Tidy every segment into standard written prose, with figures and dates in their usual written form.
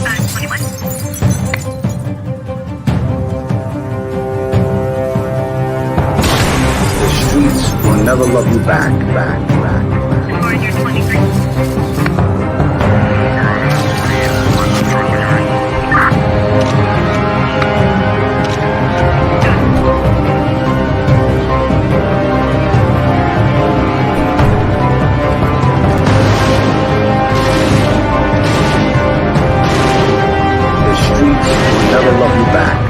The streets will never love you back. The streets will never love you back.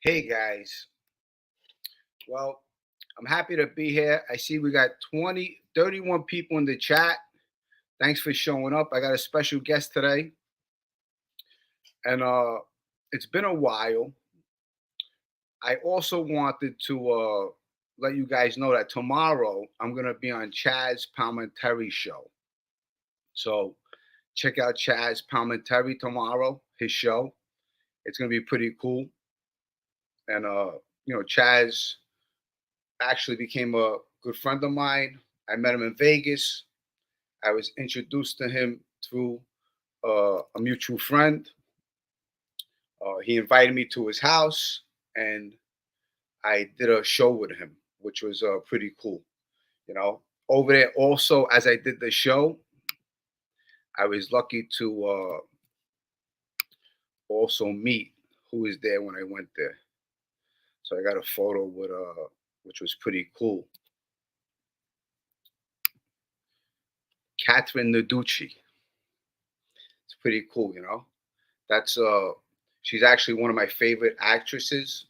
Hey guys, well, I'm happy to be here. I see we got 31 people in the chat. Thanks for showing up. I got a special guest today. And it's been a while. I also wanted to let you guys know that tomorrow I'm going to be on Chaz Palminteri's show. So check out Chaz Palminteri tomorrow, his show. It's going to be pretty cool. And, Chaz actually became a good friend of mine. I met him in Vegas. I was introduced to him through a mutual friend. He invited me to his house, and I did a show with him, which was pretty cool. Over there also, as I did the show, I was lucky to also meet who was there when I went there. So I got a photo with which was pretty cool. Catherine Narducci. It's pretty cool, That's she's actually one of my favorite actresses.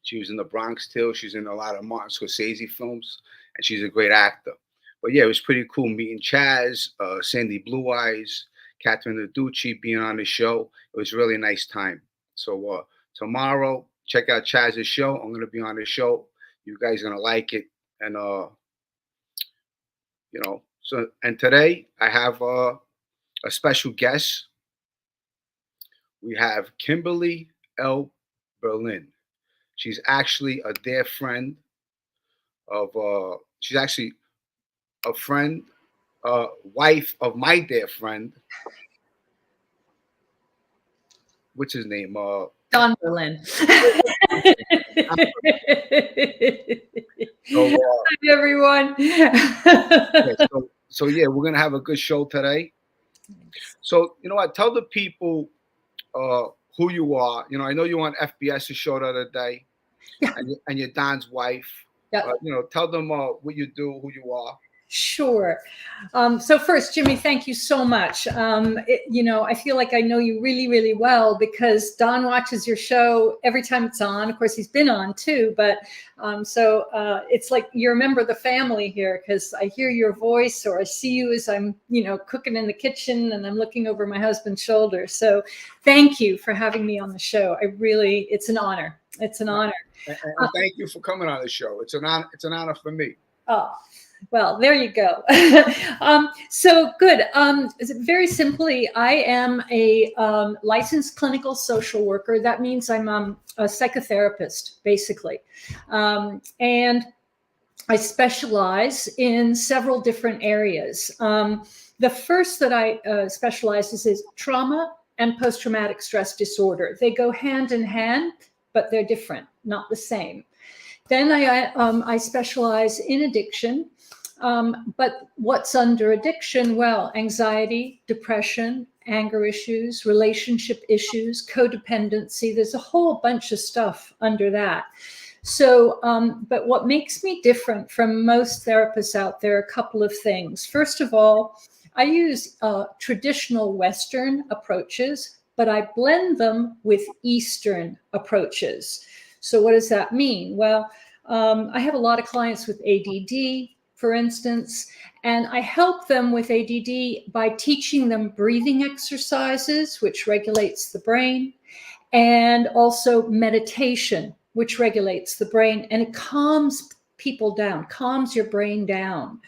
She was in The Bronx Tale. She's in a lot of Martin Scorsese films, and she's a great actor. But yeah, it was pretty cool meeting Chaz, Sandy Blue Eyes, Catherine Narducci being on the show. It was a really nice time. So tomorrow, check out Chaz's show. I'm going to be on the show. You guys are going to like it. And, and today I have a special guest. We have Kimberley L Berlin. She's actually a dear friend of, she's actually a friend, wife of my dear friend. What's his name? Don Berlin. Hi, everyone. So yeah, we're gonna have a good show today. So you know what? Tell the people who you are. I know you were on FBS's show the other day, yeah. and you're Don's wife. Yeah. Tell them what you do, who you are. Sure. So first, Jimmy, thank you so much. I feel like I know you really, really well because Don watches your show every time it's on. Of course, he's been on too, but it's like you're a member of the family here because I hear your voice or I see you as I'm, cooking in the kitchen and I'm looking over my husband's shoulder. So thank you for having me on the show. It's an honor. It's an honor. And thank you for coming on the show. It's an honor. It's an honor for me. Oh. Well, there you go. So good. Very simply, I am a licensed clinical social worker. That means I'm a psychotherapist, basically. And I specialize in several different areas. The first that I specialize is trauma and post-traumatic stress disorder. They go hand in hand, but they're different, not the same. Then I specialize in addiction. But what's under addiction? Well, anxiety, depression, anger issues, relationship issues, codependency. There's a whole bunch of stuff under that. So, but what makes me different from most therapists out there, a couple of things. First of all, I use traditional Western approaches, but I blend them with Eastern approaches. So what does that mean? Well, I have a lot of clients with ADD, for instance, and I help them with ADD by teaching them breathing exercises, which regulates the brain, and also meditation, which regulates the brain, and it calms people down, calms your brain down.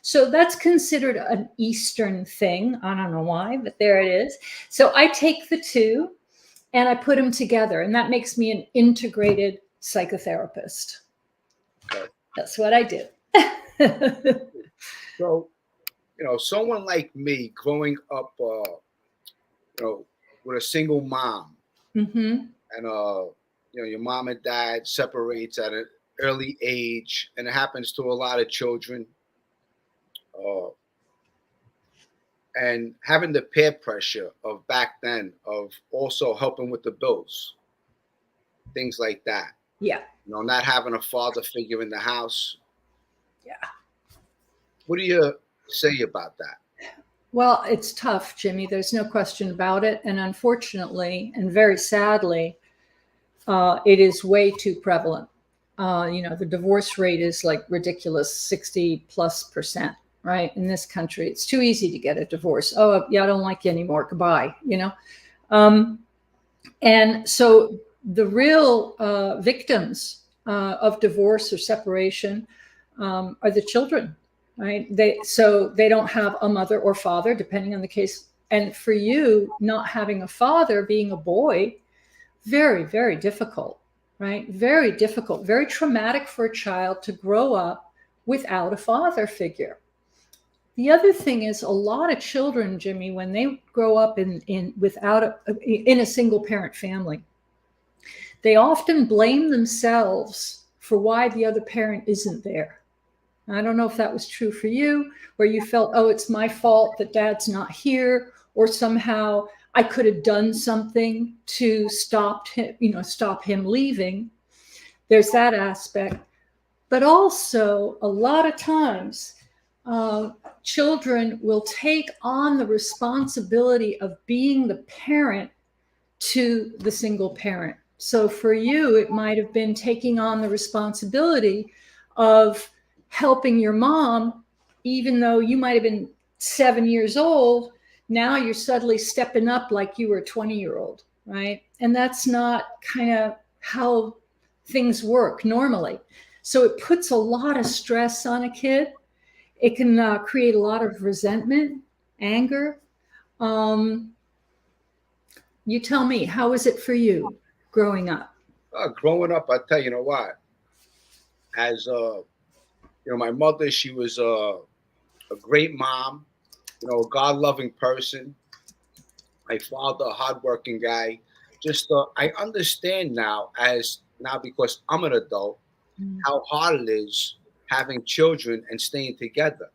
So that's considered an Eastern thing. I don't know why, but there it is. So I take the two and I put them together, and that makes me an integrated psychotherapist. Okay. That's what I do. So, someone like me growing up, with a single mom, Mm-hmm. and your mom and dad separates at an early age, and it happens to a lot of children. And having the peer pressure of back then, of also helping with the bills, things like that. Yeah. Not having a father figure in the house. Yeah. What do you say about that? Well, it's tough, Jimmy. There's no question about it. And unfortunately, and very sadly, it is way too prevalent. The divorce rate is like ridiculous, 60+%, right? In this country, it's too easy to get a divorce. Oh, yeah, I don't like you anymore. Goodbye, And so the real victims of divorce or separation are the children, right? They don't have a mother or father, depending on the case. And for you, not having a father, being a boy, very, very difficult, right? Very difficult, very traumatic for a child to grow up without a father figure. The other thing is, a lot of children, Jimmy, when they grow up in a single parent family, they often blame themselves for why the other parent isn't there. I don't know if that was true for you, where you felt, oh, it's my fault that dad's not here, or somehow I could have done something to stop him leaving. There's that aspect. But also, a lot of times, children will take on the responsibility of being the parent to the single parent. So for you, it might have been taking on the responsibility of helping your mom, even though you might have been 7 years old. Now you're suddenly stepping up like you were a 20-year-old, right? And that's not kind of how things work normally. So it puts a lot of stress on a kid. It can create a lot of resentment, anger. You tell me, how is it for you growing up? Growing up, I tell you, what? As my mother, she was a great mom, a God-loving person. My father, a hardworking guy. Just I understand now because I'm an adult, how hard it is having children and staying together.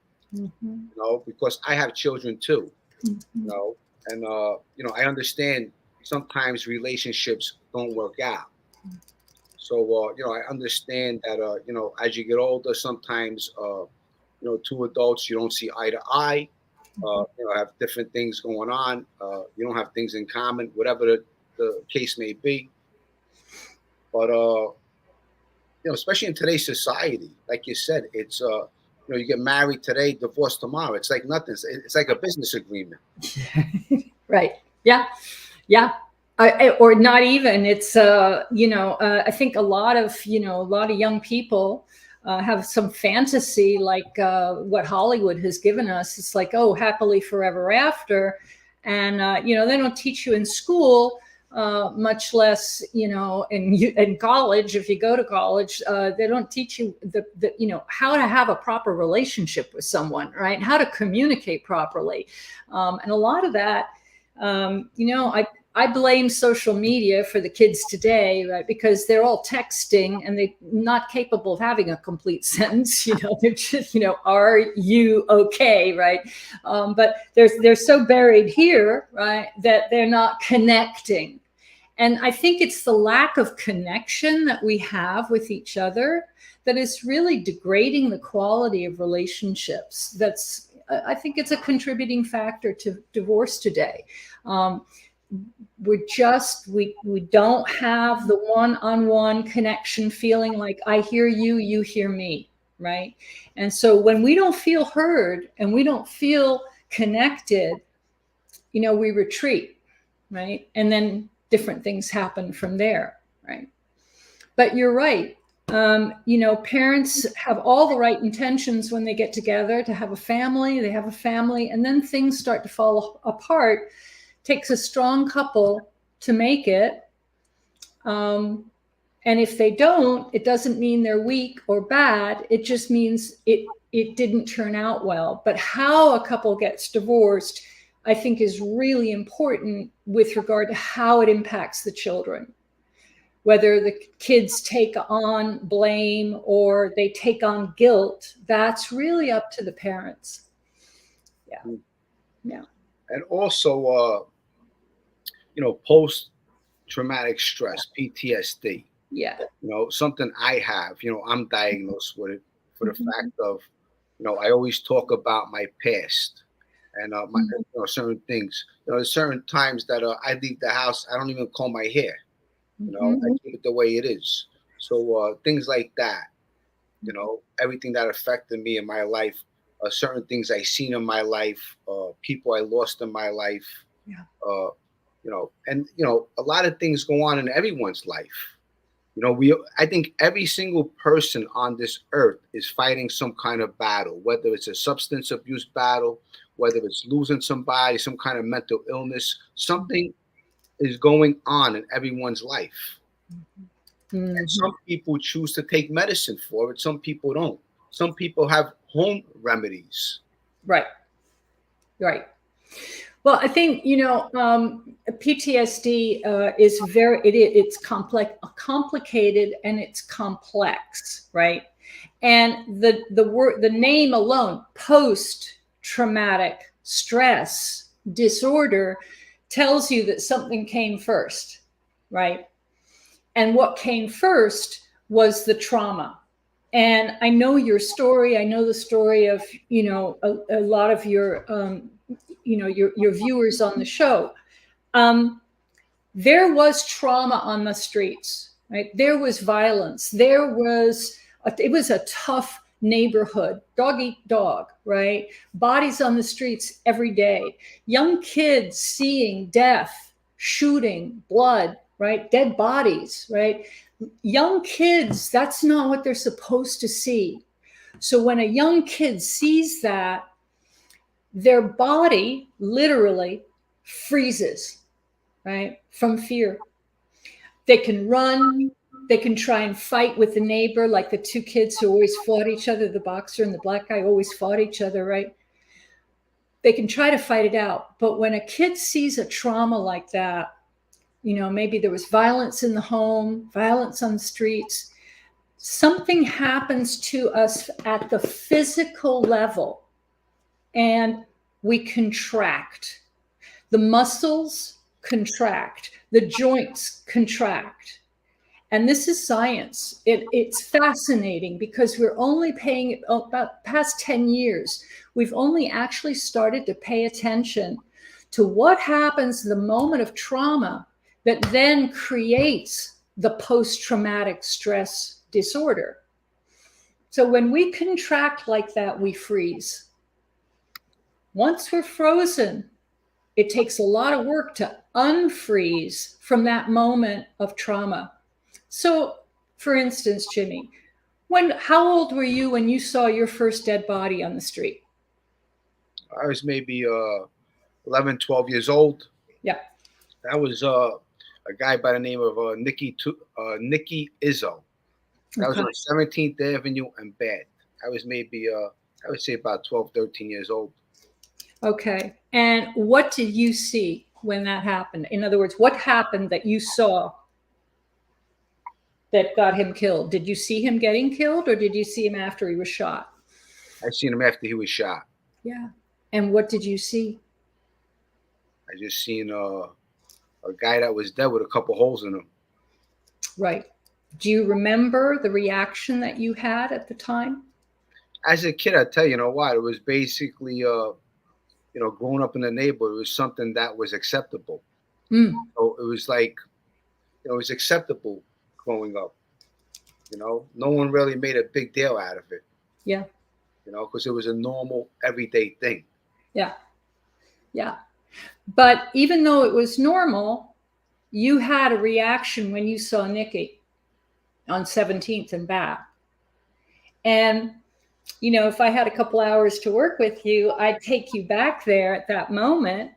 Because I have children too. And I understand sometimes relationships don't work out. So I understand that as you get older, sometimes two adults, you don't see eye to eye. Have different things going on. You don't have things in common, whatever the case may be. But especially in today's society, like you said, it's you get married today, divorced tomorrow. It's like nothing. It's like a business agreement. Right. Yeah. Yeah. Or not even. It's I think a lot of young people have some fantasy like what Hollywood has given us. It's like, oh, happily forever after, and they don't teach you in school, much less in college. If you go to college, they don't teach you how to have a proper relationship with someone, right? How to communicate properly, and a lot of that, I blame social media for the kids today, right? Because they're all texting and they're not capable of having a complete sentence. They're just, are you okay, right? But they're so buried here, right, that they're not connecting. And I think it's the lack of connection that we have with each other that is really degrading the quality of relationships. I think it's a contributing factor to divorce today. We don't have the one-on-one connection, feeling like I hear you, you hear me, right? And so when we don't feel heard and we don't feel connected, we retreat, right? And then different things happen from there, right? But you're right. Parents have all the right intentions when they get together to have a family. They have a family, and then things start to fall apart. Takes a strong couple to make it. And if they don't, it doesn't mean they're weak or bad. It just means it didn't turn out well. But how a couple gets divorced, I think, is really important with regard to how it impacts the children. Whether the kids take on blame or they take on guilt, that's really up to the parents. Yeah. Yeah. And also, post-traumatic stress, PTSD. Yeah. Something I have, I'm diagnosed with it for the fact of, I always talk about my past and certain things. There's certain times that I leave the house, I don't even comb my hair. I keep it the way it is. So things like that, everything that affected me in my life, certain things I seen in my life, people I lost in my life, and a lot of things go on in everyone's life. I think every single person on this earth is fighting some kind of battle, whether it's a substance abuse battle, whether it's losing somebody, some kind of mental illness, something is going on in everyone's life. And some people choose to take medicine for it. Some people don't. Some people have home remedies. Right. Right. Well, I think, PTSD is it's complicated and it's complex, right? And the name alone, post-traumatic stress disorder, tells you that something came first, right? And what came first was the trauma. And I know your story. I know the story of, a lot of your, your viewers on the show. There was trauma on the streets, right? There was violence. It was a tough neighborhood, dog eat dog, right? Bodies on the streets every day. Young kids seeing death, shooting, blood, right? Dead bodies, right? Young kids, that's not what they're supposed to see. So when a young kid sees that, their body literally freezes, right? From fear. They can run. They can try and fight with the neighbor, like the two kids who always fought each other, the boxer and the black guy always fought each other, right? They can try to fight it out. But when a kid sees a trauma like that, maybe there was violence in the home, violence on the streets, something happens to us at the physical level and we contract. The muscles contract, the joints contract. And this is science. It's fascinating because we're only paying about past 10 years. We've only actually started to pay attention to what happens the moment of trauma that then creates the post-traumatic stress disorder. So when we contract like that, we freeze. Once we're frozen, it takes a lot of work to unfreeze from that moment of trauma. So, for instance, Jimmy, how old were you when you saw your first dead body on the street? I was maybe 11, 12 years old. Yeah. That was a guy by the name of Nicky Izzo. That was on 17th Avenue and Bed. I was maybe, I would say about 12, 13 years old. Okay. And what did you see when that happened? In other words, what happened that you saw that got him killed? Did you see him getting killed or did you see him after he was shot? I seen him after he was shot. Yeah. And what did you see? I just seen a guy that was dead with a couple holes in him. Right. Do you remember the reaction that you had at the time? As a kid, I tell you, what? It was basically, growing up in the neighborhood, it was something that was acceptable. So it was like, it was acceptable growing up. No one really made a big deal out of it. Yeah. You know, because it was a normal, everyday thing. Yeah. Yeah. But even though it was normal, you had a reaction when you saw Nikki on 17th and back. And, you know, if I had a couple hours to work with you, I'd take you back there at that moment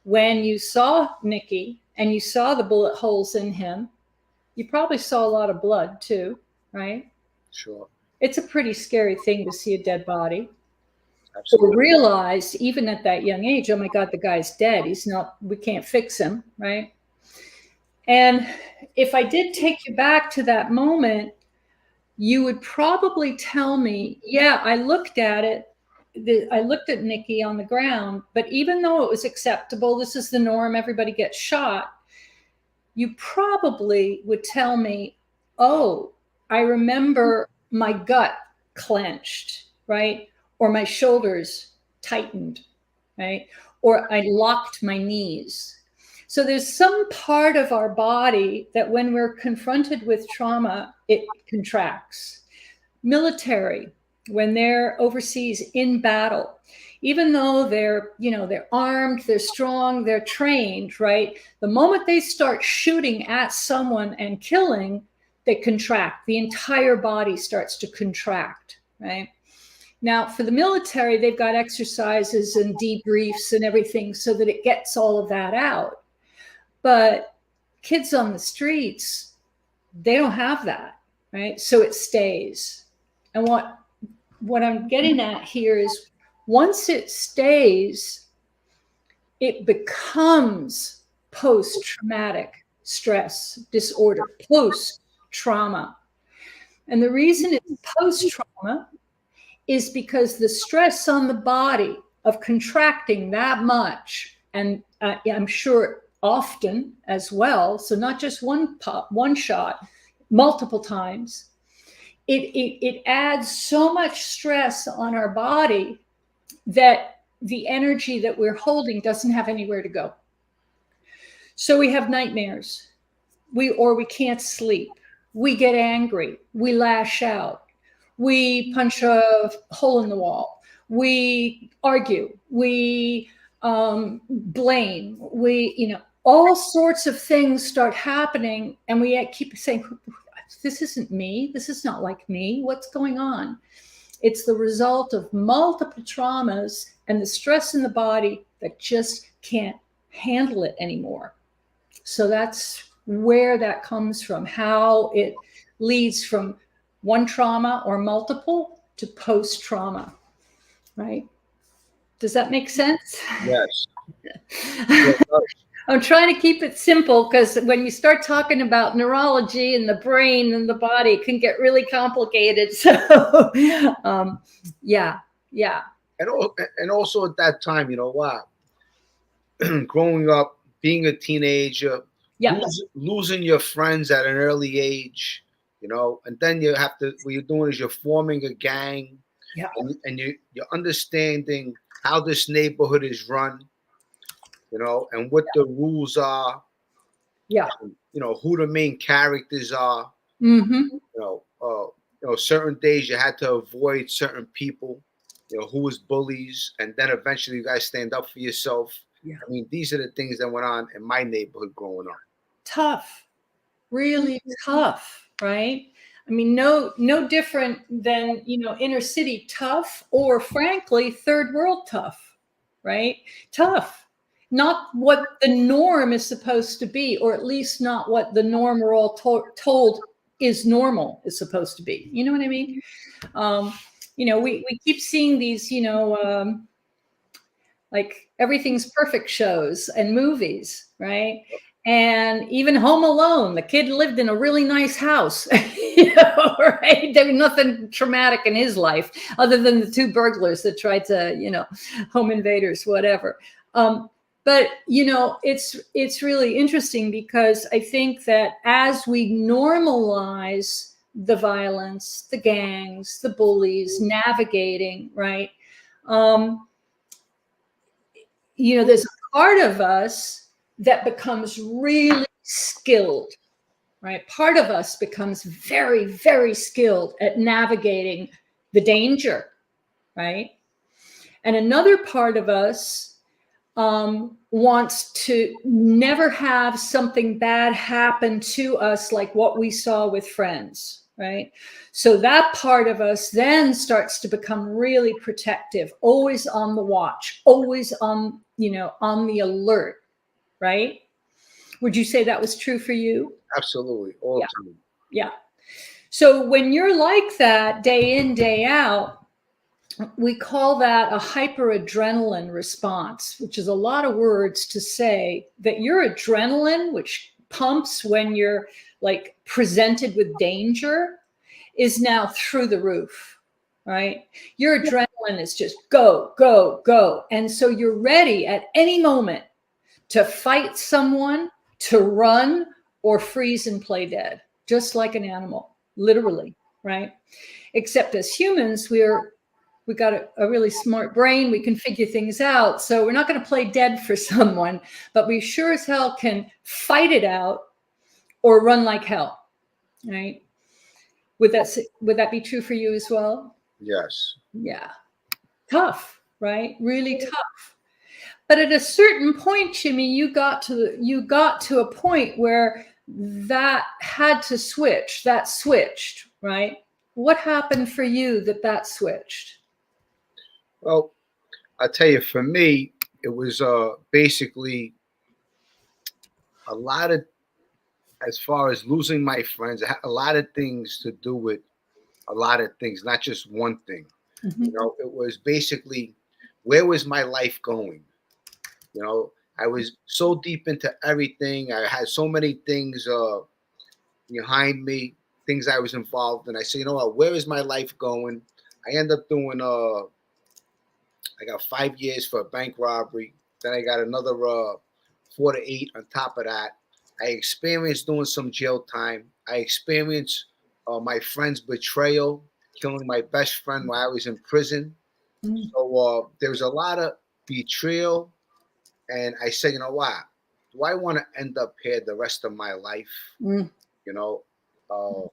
when you saw Nikki and you saw the bullet holes in him. You probably saw a lot of blood too, right? Sure. It's a pretty scary thing to see a dead body. Absolutely. Or realize, even at that young age, oh my God, the guy's dead. He's not, we can't fix him, right? And if I did take you back to that moment, you would probably tell me, yeah, I looked at it. I looked at Nikki on the ground, but even though it was acceptable, this is the norm, everybody gets shot, you probably would tell me, oh, I remember my gut clenched, right? Or my shoulders tightened, right? Or I locked my knees. So there's some part of our body that when we're confronted with trauma, it contracts. Military, when they're overseas in battle, even though they're, you know, they're armed, they're strong, they're trained, right? The moment they start shooting at someone and killing, they contract. The entire body starts to contract, right? Now, for the military, they've got exercises and debriefs and everything so that it gets all of that out. But kids on the streets, they don't have that, right? So it stays. And what I'm getting at here is once it stays, it becomes post-traumatic stress disorder, post-trauma. And the reason it's post-trauma is because the stress on the body of contracting that much, and I'm sure often as well, so not just one pop, one shot, multiple times, it adds so much stress on our body that the energy that we're holding doesn't have anywhere to go. So we have nightmares, we can't sleep, we get angry, we lash out, we punch a hole in the wall, we argue, we blame, we, you know, all sorts of things start happening, and we keep saying, this isn't me, this is not like me, what's going on? It's the result of multiple traumas and the stress in the body that just can't handle it anymore. So that's where that comes from, how it leads from one trauma or multiple to post-trauma, right? Does that make sense? Yes. I'm trying to keep it simple because when you start talking about neurology and the brain and the body, it can get really complicated. So, yeah. And also at that time, you know, wow, growing up, being a teenager, Yeah. losing your friends at an early age, you know, and then you have to, what you're doing is you're forming a gang, Yeah. and you're understanding how this neighborhood is run, you know, and what the rules are, Yeah. you know, who the main characters are, Mm-hmm. you know, certain days you had to avoid certain people, you know, who was bullies, and then eventually you guys stand up for yourself. Yeah. I mean, these are the things that went on in my neighborhood growing up. Tough, really tough, right? I mean, no different than, you know, inner city tough, or frankly, third world tough, right? Tough. Not what the norm is supposed to be, or at least not what the norm we're all told is normal is supposed to be. You know what I mean? You know, we keep seeing these, you know, like everything's perfect shows and movies, right? And even Home Alone, the kid lived in a really nice house, you know, right? There was nothing traumatic in his life other than the two burglars that tried to, you know, home invaders, whatever. But, you know, it's really interesting because I think that as we normalize the violence, the gangs, the bullies, navigating, right? You know, there's a part of us that becomes really skilled, right? Part of us becomes very, very skilled at navigating the danger, right? And another part of us wants to never have something bad happen to us like what we saw with friends, right? So that part of us then starts to become really protective, always on the watch, always on, on the alert, right? Would you say that was true for you? Absolutely. All Yeah. the time. Yeah. So when you're like that day in, day out, we call that a hyperadrenaline response, which is a lot of words to say that your adrenaline, which pumps when you're like presented with danger, is now through the roof, right? Your adrenaline is just go, go, go. And so you're ready at any moment to fight someone, to run, or freeze and play dead, just like an animal, literally, right? Except as humans, we got a really smart brain. We can figure things out. So we're not going to play dead for someone, but we sure as hell can fight it out or run like hell, right? Would that be true for you as well? Yes. Yeah. Tough, right? Really tough. But at a certain point, Jimmy, you got to a point where that had to switch. That switched, right? What happened for you that switched? Well, I'll tell you, for me, it was basically a lot of, as far as losing my friends, it had a lot of things to do with a lot of things, not just one thing. Mhm. It was basically, where was my life going? I was so deep into everything. I had so many things behind me, things I was involved in. I said, you know what, where is my life going? I end up doing I got 5 years for a bank robbery. Then I got another 4 to 8 on top of that. I experienced doing some jail time. I experienced my friend's betrayal, killing my best friend while I was in prison. Mm. So there was a lot of betrayal. And I said, you know what? Do I want to end up here the rest of my life? Mm. You know, uh,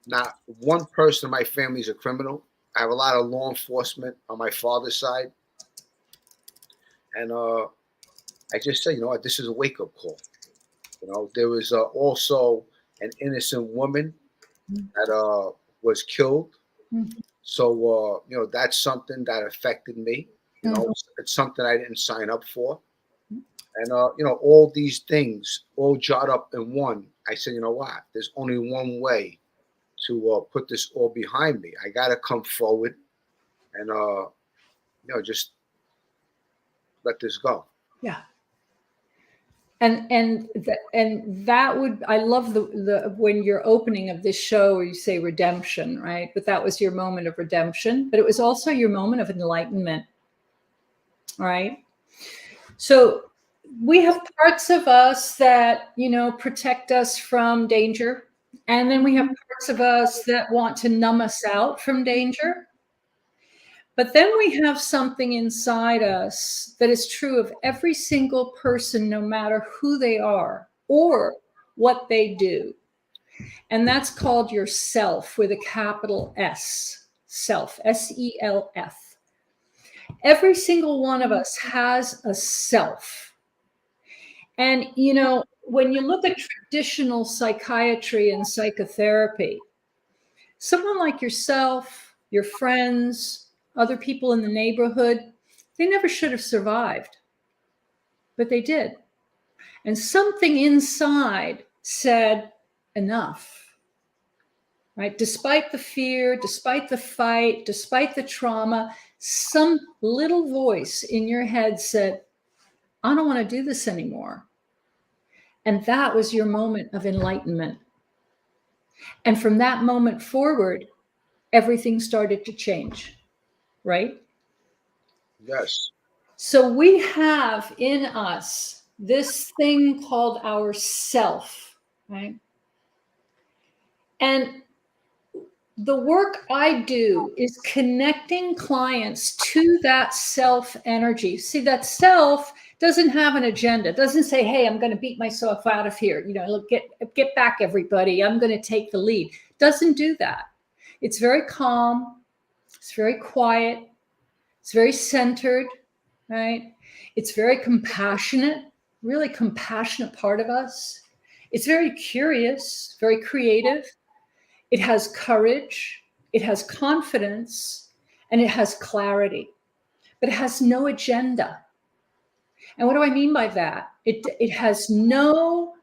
not one person in my family is a criminal. I have a lot of law enforcement on my father's side, and I just said, you know what, this is a wake up call. There was also an innocent woman that was killed. Mm. So that's something that affected me. It's something I didn't sign up for. And all these things all jot up in one. I said, you know what? There's only one way to put this all behind me. I got to come forward and just let this go. Yeah. And that would, I love the when you're opening of this show, you say redemption, right? But that was your moment of redemption, but it was also your moment of enlightenment, right? So we have parts of us that, protect us from danger. And then we have parts of us that want to numb us out from danger. But then we have something inside us that is true of every single person, no matter who they are or what they do. And that's called your self with a capital S, self, S-E-L-F. Every single one of us has a self. And, when you look at traditional psychiatry and psychotherapy, someone like yourself, your friends, other people in the neighborhood, they never should have survived, but they did. And something inside said, enough, right? Despite the fear, despite the fight, despite the trauma, some little voice in your head said, I don't want to do this anymore. And that was your moment of enlightenment. And from that moment forward, everything started to change, right? Yes. So we have in us this thing called our self, right? And the work I do is connecting clients to that self energy. See, that self doesn't have an agenda. It doesn't say, hey, I'm going to beat myself out of here. Get back, everybody. I'm going to take the lead. It doesn't do that. It's very calm. It's very quiet. It's very centered, right? It's very compassionate, really compassionate part of us. It's very curious, very creative. It has courage. It has confidence, and it has clarity, but it has no agenda. And what do I mean by that? It has no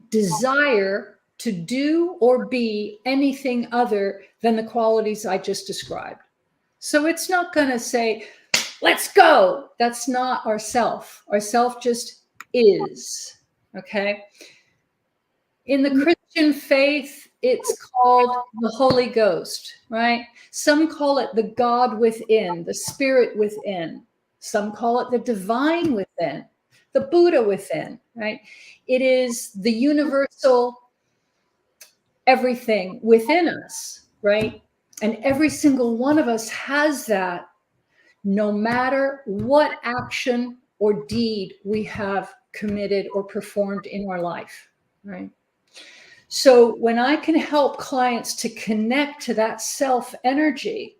desire to do or be anything other than the qualities I just described. So it's not going to say, let's go. That's not our self. Our self just is. Okay. In the Christian faith, it's called the Holy Ghost, right? Some call it the God within, the spirit within. Some call it the divine within, the Buddha within, right? It is the universal everything within us, right? And every single one of us has that, no matter what action or deed we have committed or performed in our life, right? So when I can help clients to connect to that self energy,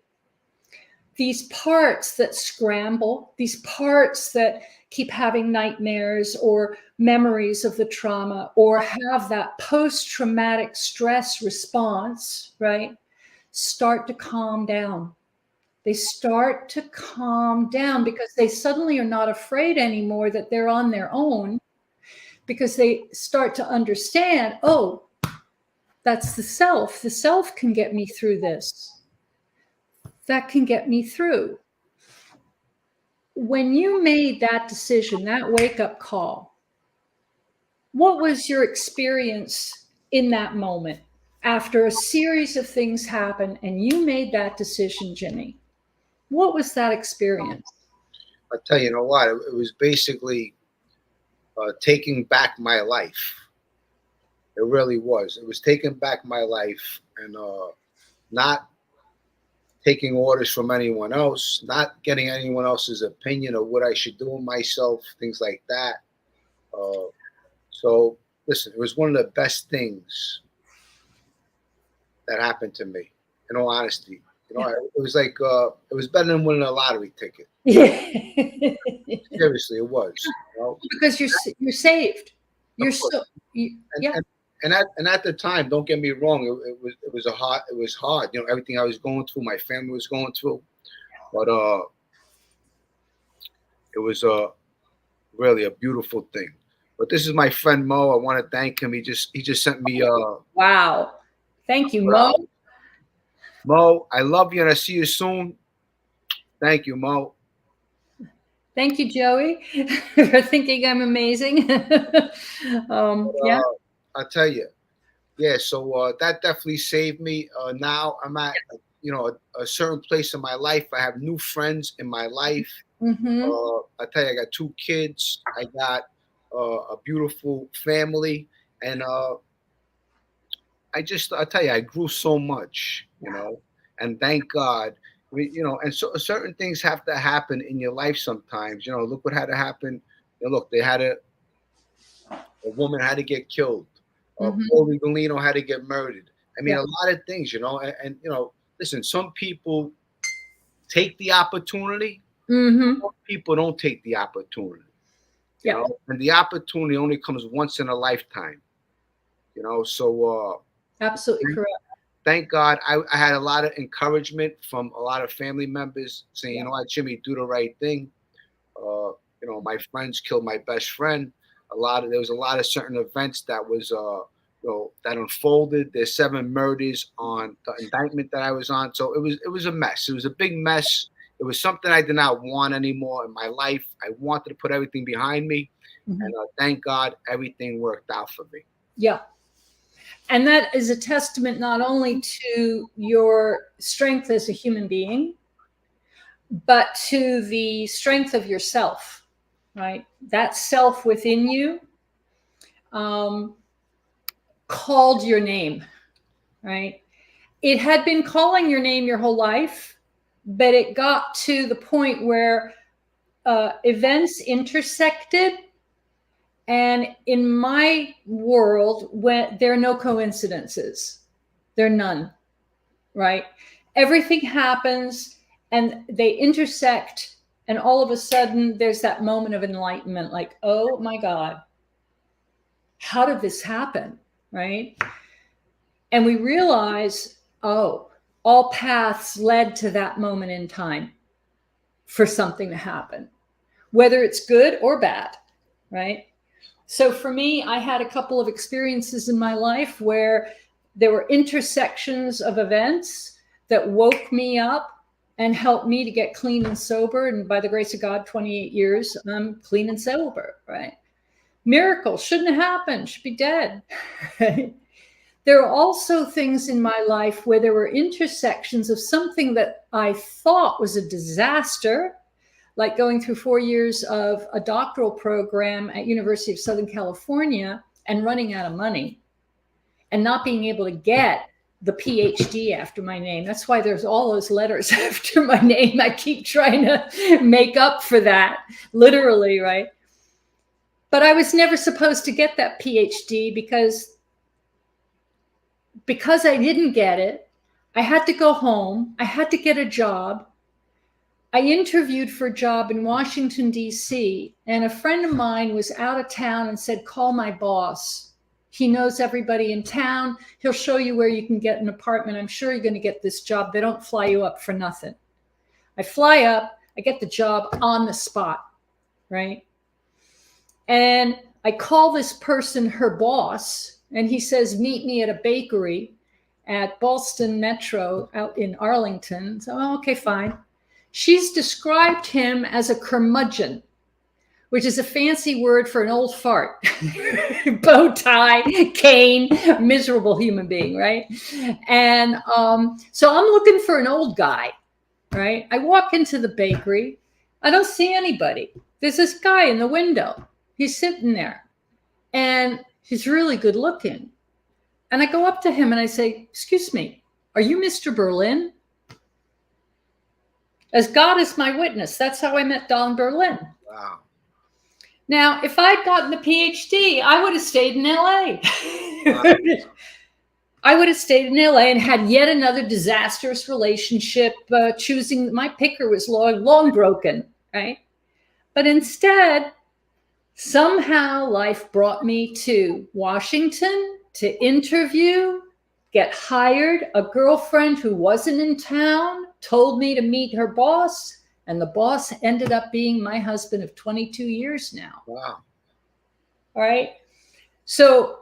these parts that scramble, these parts that keep having nightmares or memories of the trauma or have that post-traumatic stress response, right, start to calm down. They start to calm down because they suddenly are not afraid anymore that they're on their own, because they start to understand, oh, that's the self. The self can get me through this. That can get me through. When you made that decision, that wake-up call, what was your experience in that moment after a series of things happened and you made that decision, Jimmy? What was that experience? I'll tell you, you know what? It was basically taking back my life. It really was. It was taking back my life and not taking orders from anyone else, not getting anyone else's opinion of what I should do in myself, things like that. So, listen, it was one of the best things that happened to me, in all honesty. You know, it was like, it was better than winning a lottery ticket. Yeah. Seriously, it was. You know? Because you're saved. You're so, yeah. And at the time, don't get me wrong, it was hard. You know, everything I was going through, my family was going through, but it was really a beautiful thing. But this is my friend Mo. I want to thank him. He just sent me Wow. Thank you, Mo. Mo, I love you and I see you soon. Thank you, Mo. Thank you, Joey, for thinking I'm amazing. Yeah. I'll tell you. Yeah, so that definitely saved me. Now I'm at, you know, a certain place in my life. I have new friends in my life. Mm-hmm. I tell you, I got 2 kids. I got a beautiful family, and I tell you, I grew so much, you know, and thank God. I mean, you know, and so certain things have to happen in your life sometimes. You know, look what had to happen. You know, look, a woman had to get killed. Paul Rigolino had to get murdered. I mean, a lot of things, you know, and you know, listen, some people take the opportunity. Some people don't take the opportunity. You know, and the opportunity only comes once in a lifetime. You know, so absolutely correct. Thank God I had a lot of encouragement from a lot of family members saying, you know what, Jimmy, do the right thing. You know, my friends killed my best friend. There was a lot of certain events that was you know, that unfolded. There's 7 murders on the indictment that I was on. So it was a mess. It was a big mess. It was something I did not want anymore in my life. I wanted to put everything behind me. And thank God everything worked out for me. Yeah. And that is a testament not only to your strength as a human being, but to the strength of yourself, right? That self within you called your name, right? It had been calling your name your whole life, but it got to the point where events intersected. And in my world, when there are no coincidences, They're none, right? Everything happens and they intersect, and all of a sudden there's that moment of enlightenment, like, oh my God, how did this happen, right? And we realize, oh, all paths led to that moment in time for something to happen, whether it's good or bad, right? So for me, I had a couple of experiences in my life where there were intersections of events that woke me up and helped me to get clean and sober. And by the grace of God, 28 years, I'm clean and sober, right? Miracle shouldn't have happened, should be dead. There are also things in my life where there were intersections of something that I thought was a disaster, like going through 4 years of a doctoral program at University of Southern California and running out of money and not being able to get the PhD after my name. That's why there's all those letters after my name. I keep trying to make up for that, literally, right? But I was never supposed to get that PhD because I didn't get it. I had to go home. I had to get a job. I interviewed for a job in Washington, D.C., and a friend of mine was out of town and said, call my boss. He knows everybody in town. He'll show you where you can get an apartment. I'm sure you're going to get this job. They don't fly you up for nothing. I fly up. I get the job on the spot, right? And I call this person her boss, and he says, meet me at a bakery at Ballston Metro out in Arlington. So, okay, fine. She's described him as a curmudgeon, which is a fancy word for an old fart. Bow tie, cane, miserable human being, right? And so I'm looking for an old guy, right? I walk into the bakery. I don't see anybody. There's this guy in the window. He's sitting there, and he's really good looking. And I go up to him and I say, excuse me, are you Mr. Berlin? As God is my witness, that's how I met Don Berlin. Wow. Now, if I'd gotten the PhD, I would have stayed in LA. Wow. I would have stayed in LA and had yet another disastrous relationship, choosing, my picker was long broken, right? But instead, somehow life brought me to Washington to interview, get hired. A girlfriend who wasn't in town told me to meet her boss, and the boss ended up being my husband of 22 years now. Wow. All right. So,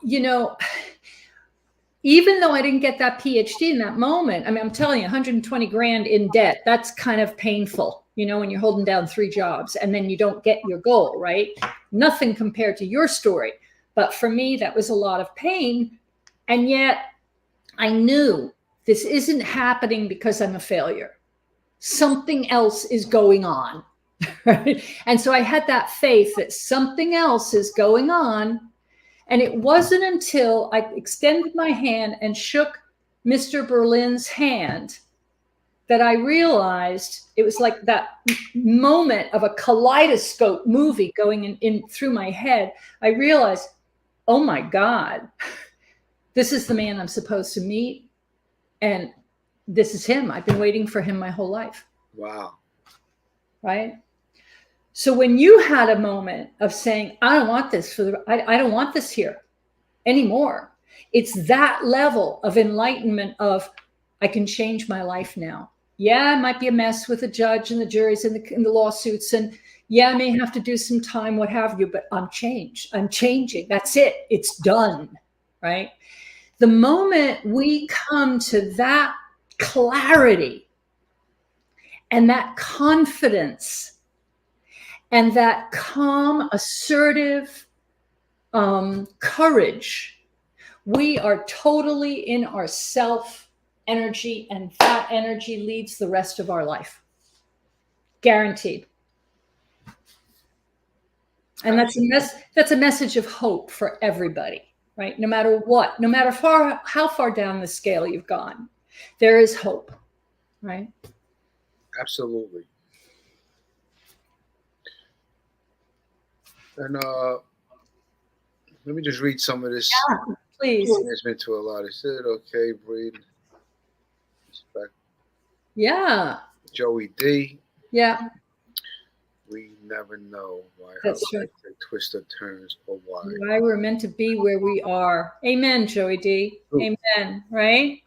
even though I didn't get that PhD in that moment, I mean, I'm telling you, 120 grand in debt, that's kind of painful, when you're holding down 3 jobs and then you don't get your goal, right? Nothing compared to your story. But for me, that was a lot of pain. And yet I knew this isn't happening because I'm a failure. Something else is going on. Right? And so I had that faith that something else is going on. And it wasn't until I extended my hand and shook Mr. Berlin's hand that I realized, it was like that moment of a kaleidoscope movie going in through my head. I realized, oh my God, this is the man I'm supposed to meet. And this is him. I've been waiting for him my whole life. Wow. Right? So when you had a moment of saying, I don't want this I don't want this here anymore. It's that level of enlightenment of, I can change my life now. Yeah, it might be a mess with the judge and the juries and the lawsuits. And yeah, I may have to do some time, what have you, but I'm changed. I'm changing. That's it. It's done. Right? The moment we come to that clarity and that confidence and that calm, assertive courage, we are totally in our self energy, and that energy leads the rest of our life. Guaranteed. And that's a message of hope for everybody, right? No matter what, no matter how far down the scale you've gone, there is hope, right? Absolutely. And let me just read some of this. Yeah, please. Management to a lot. It said, okay, breathe. Yeah. Joey D. Yeah. We never know why our That's life right. and twist of turns or why. Why we're meant to be where we are. Amen, Joey D. True. Amen. Right?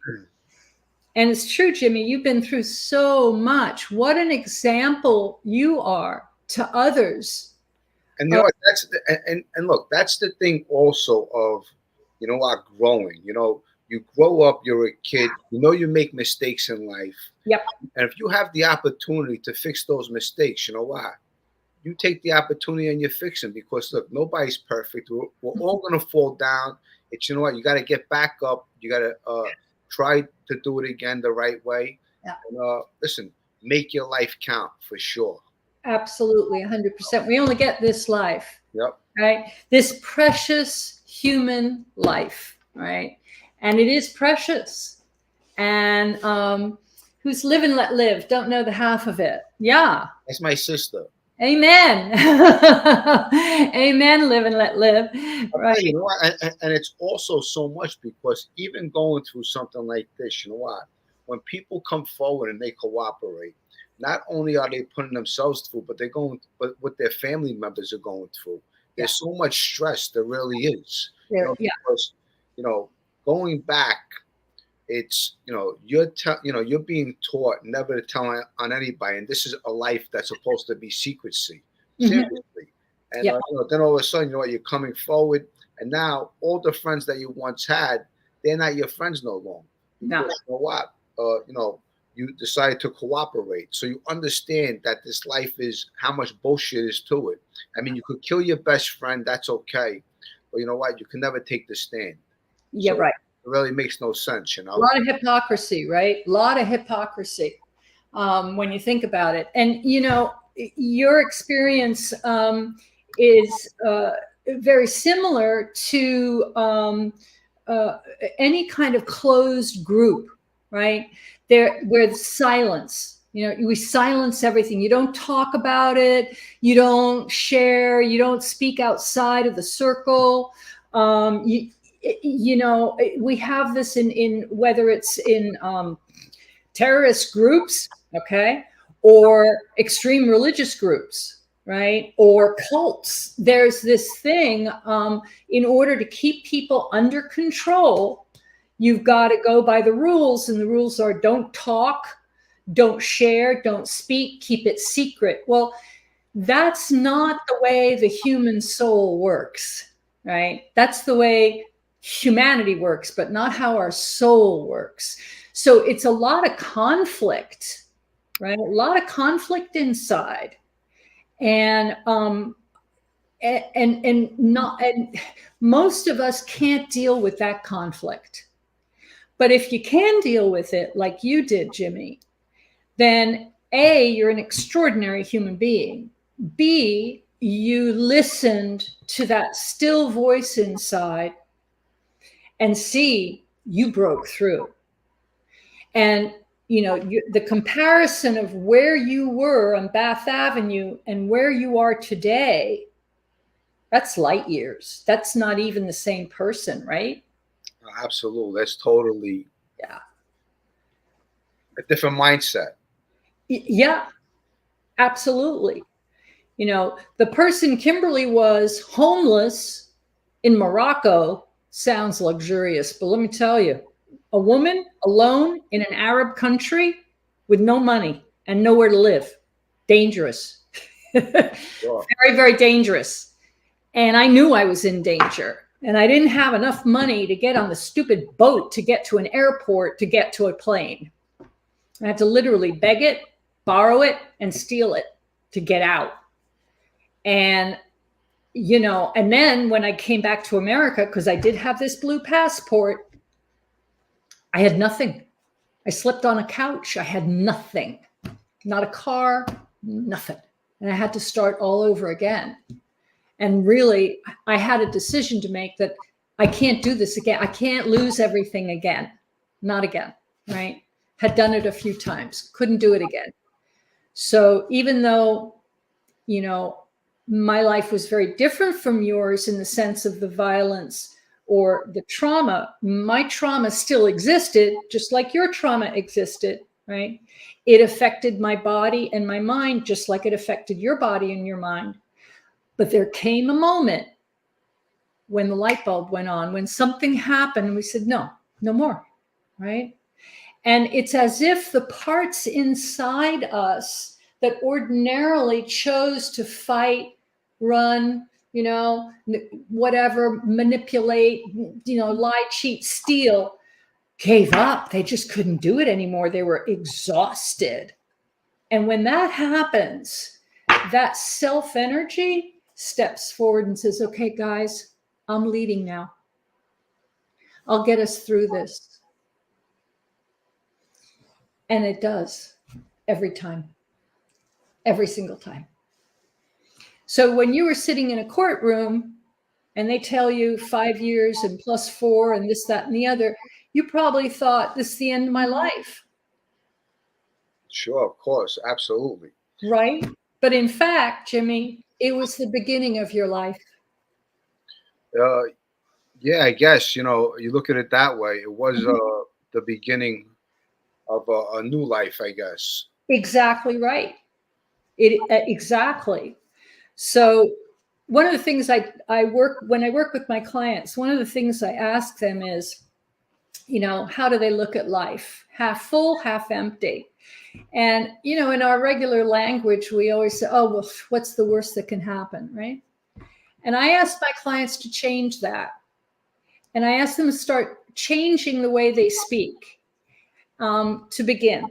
And it's true, Jimmy. You've been through so much. What an example you are to others. And you know what? That's and look, that's the thing also of, you know, our growing. You know, you grow up, you're a kid, you know, you make mistakes in life. Yep. And if you have the opportunity to fix those mistakes, you know what? You take the opportunity and you fix them, because look, nobody's perfect. We're all gonna fall down. It's, you know what? You got to get back up. You got to try to do it again the right way. Yeah. And, listen, make your life count for sure. Absolutely, 100%. We only get this life. Yep. Right? This precious human life, right? And it is precious. And who's live and let live, don't know the half of it. Yeah. That's my sister. Amen. Amen. Live and let live. Right. You know what? And it's also so much, because even going through something like this, you know what? When people come forward and they cooperate, not only are they putting themselves through, but but what their family members are going through. There's so much stress. There really is. Because, you know, going back, it's, you know, you're being taught never to tell on anybody, and this is a life that's supposed to be secrecy. Seriously. And you know, then all of a sudden, you know what, you're coming forward, and now all the friends that you once had, they're not your friends no longer. No. You know what? You know, you decided to cooperate. So you understand that this life is, how much bullshit is to it. I mean, you could kill your best friend, that's okay. But you know what? You can never take the stand. Yeah, So right. it really makes no sense, you know? A lot of hypocrisy, right? A lot of hypocrisy when you think about it. And, you know, your experience is very similar to any kind of closed group, right? Where the silence, you know, we silence everything. You don't talk about it. You don't share. You don't speak outside of the circle. You know, we have this in whether it's in terrorist groups, okay, or extreme religious groups, right, or cults. There's this thing, in order to keep people under control, you've got to go by the rules, and the rules are don't talk, don't share, don't speak, keep it secret. Well, that's not the way the human soul works, right? That's the way humanity works, but not how our soul works. So it's a lot of conflict, right? A lot of conflict inside. And most of us can't deal with that conflict. But if you can deal with it like you did, Jimmy, then A, you're an extraordinary human being. B, you listened to that still voice inside. And C, you broke through. And, you know, the comparison of where you were on Bath Avenue and where you are today, that's light years. That's not even the same person, right? Absolutely. That's totally a different mindset. Yeah, absolutely. You know, the person Kimberley was homeless in Morocco sounds luxurious, but let me tell you, a woman alone in an Arab country with no money and nowhere to live, dangerous. Sure. Very, very dangerous. And I knew I was in danger. And I didn't have enough money to get on the stupid boat to get to an airport to get to a plane. I had to literally beg it, borrow it, and steal it to get out. And, you know, and then when I came back to America, because I did have this blue passport, I had nothing. I slept on a couch. I had nothing, not a car, nothing. And I had to start all over again. And really, I had a decision to make that I can't do this again. I can't lose everything again. Not again, right? Had done it a few times, couldn't do it again. So even though, you know, my life was very different from yours in the sense of the violence or the trauma, my trauma still existed, just like your trauma existed, right? It affected my body and my mind just like it affected your body and your mind. But there came a moment when the light bulb went on, when something happened, and we said, no, no more, right? And it's as if the parts inside us that ordinarily chose to fight, run, whatever, manipulate, lie, cheat, steal, gave up. They just couldn't do it anymore. They were exhausted. And when that happens, that self energy steps forward and says, okay, guys, I'm leading now. I'll get us through this. And it does every time, every single time. So when you were sitting in a courtroom and they tell you 5 years and +4 and this, that, and the other, you probably thought, this is the end of my life. Sure, of course, absolutely. Right? But in fact, Jimmy, it was the beginning of your life. Yeah, I guess, you look at it that way. It was the beginning of a new life, I guess. Exactly right. Exactly. So one of the things when I work with my clients, one of the things I ask them is, how do they look at life? Half full, half empty. And, in our regular language, we always say, oh, well, what's the worst that can happen, right? And I ask my clients to change that. And I ask them to start changing the way they speak to begin.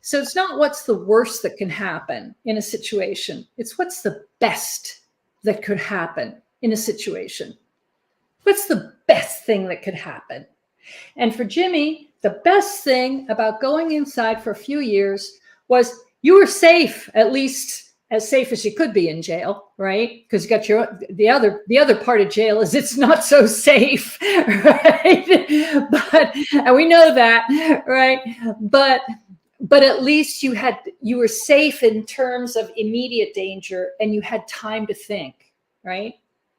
So it's not what's the worst that can happen in a situation. It's what's the best that could happen in a situation. What's the best thing that could happen? And for Jimmy, the best thing about going inside for a few years was you were safe, at least as safe as you could be in jail, right? Because you got the other part of jail is it's not so safe, right? And we know that, right? But at least you were safe in terms of immediate danger and you had time to think, right?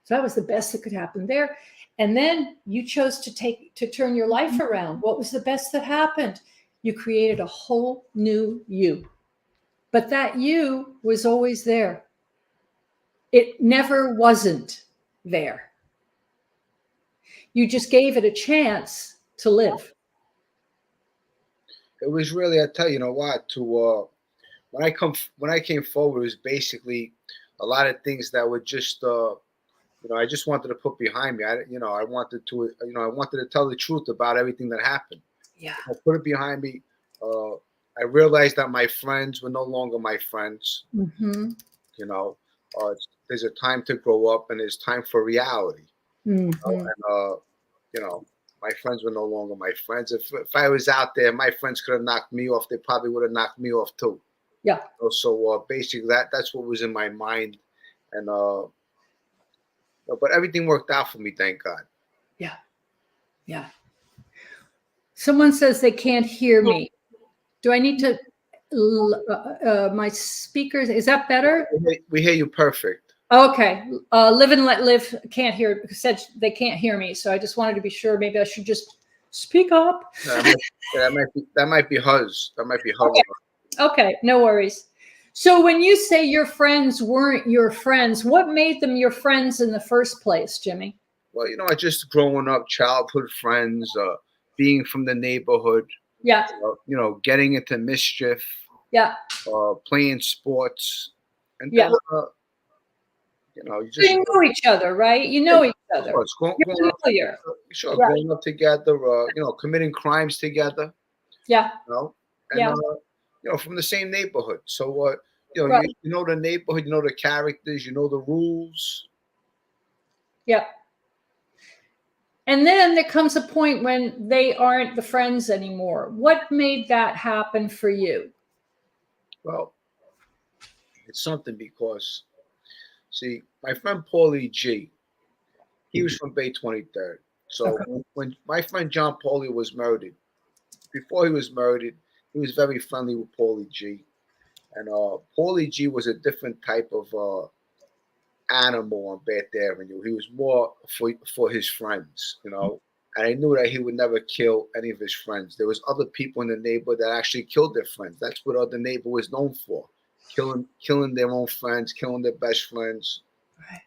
So that was the best that could happen there. And then you chose to turn your life around. What was the best that happened? You created a whole new you. But that you was always there. It never wasn't there. You just gave it a chance to live. It was really, I tell you, what, when I came forward, it was basically a lot of things that were just I just wanted to put behind me. I wanted to tell the truth about everything that happened. Yeah. I put it behind me. I realized that my friends were no longer my friends. Mm-hmm. There's a time to grow up and there's time for reality. Mm-hmm. And my friends were no longer my friends. If I was out there, my friends could have knocked me off. They probably would have knocked me off too. Yeah. So basically, that's what was in my mind, and but everything worked out for me, thank God. Yeah. Yeah. Someone says they can't hear me. Do I need to, my speakers, is that better? We hear you perfect. Okay. Live and Let Live can't hear, said they can't hear me. So I just wanted to be sure. Maybe I should just speak up. That might be Huz. That might be Huz. Okay. No worries. So when you say your friends weren't your friends, what made them your friends in the first place, Jimmy? Well, just growing up, childhood friends, being from the neighborhood. Yeah. Getting into mischief. Yeah. Playing sports. And yeah. You just know each other, right? You know each other. You're familiar. Sure, growing up together, committing crimes together. Yeah. And from the same neighborhood. So you know the neighborhood, you know the characters, you know the rules. Yeah. And then there comes a point when they aren't the friends anymore. What made that happen for you? Well, it's something because, see, my friend Paulie G, he was from Bay 23rd. So when my friend John Paulie was murdered, before he was murdered, he was very friendly with Paulie G. And Paulie G was a different type of animal on Bath Avenue. He was more for his friends, and I knew that he would never kill any of his friends. There was other people in the neighborhood that actually killed their friends. That's what the neighbor was known for, killing their own friends, killing their best friends. Right.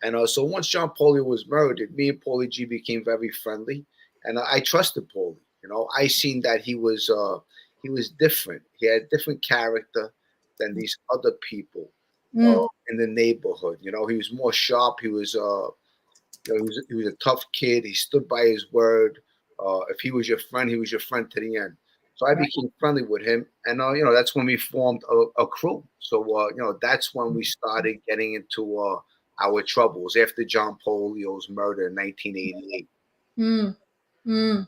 And so once John Paulie was murdered, me and Paulie G became very friendly, and I trusted Paulie. You know, I seen that he was different. He had a different character than these other people in the neighborhood. You know, he was more sharp. He was he was a tough kid. He stood by his word. If he was your friend, he was your friend to the end. So I became friendly with him, and that's when we formed a crew. So that's when we started getting into our troubles after John Polio's murder in 1988. Mm. Mm.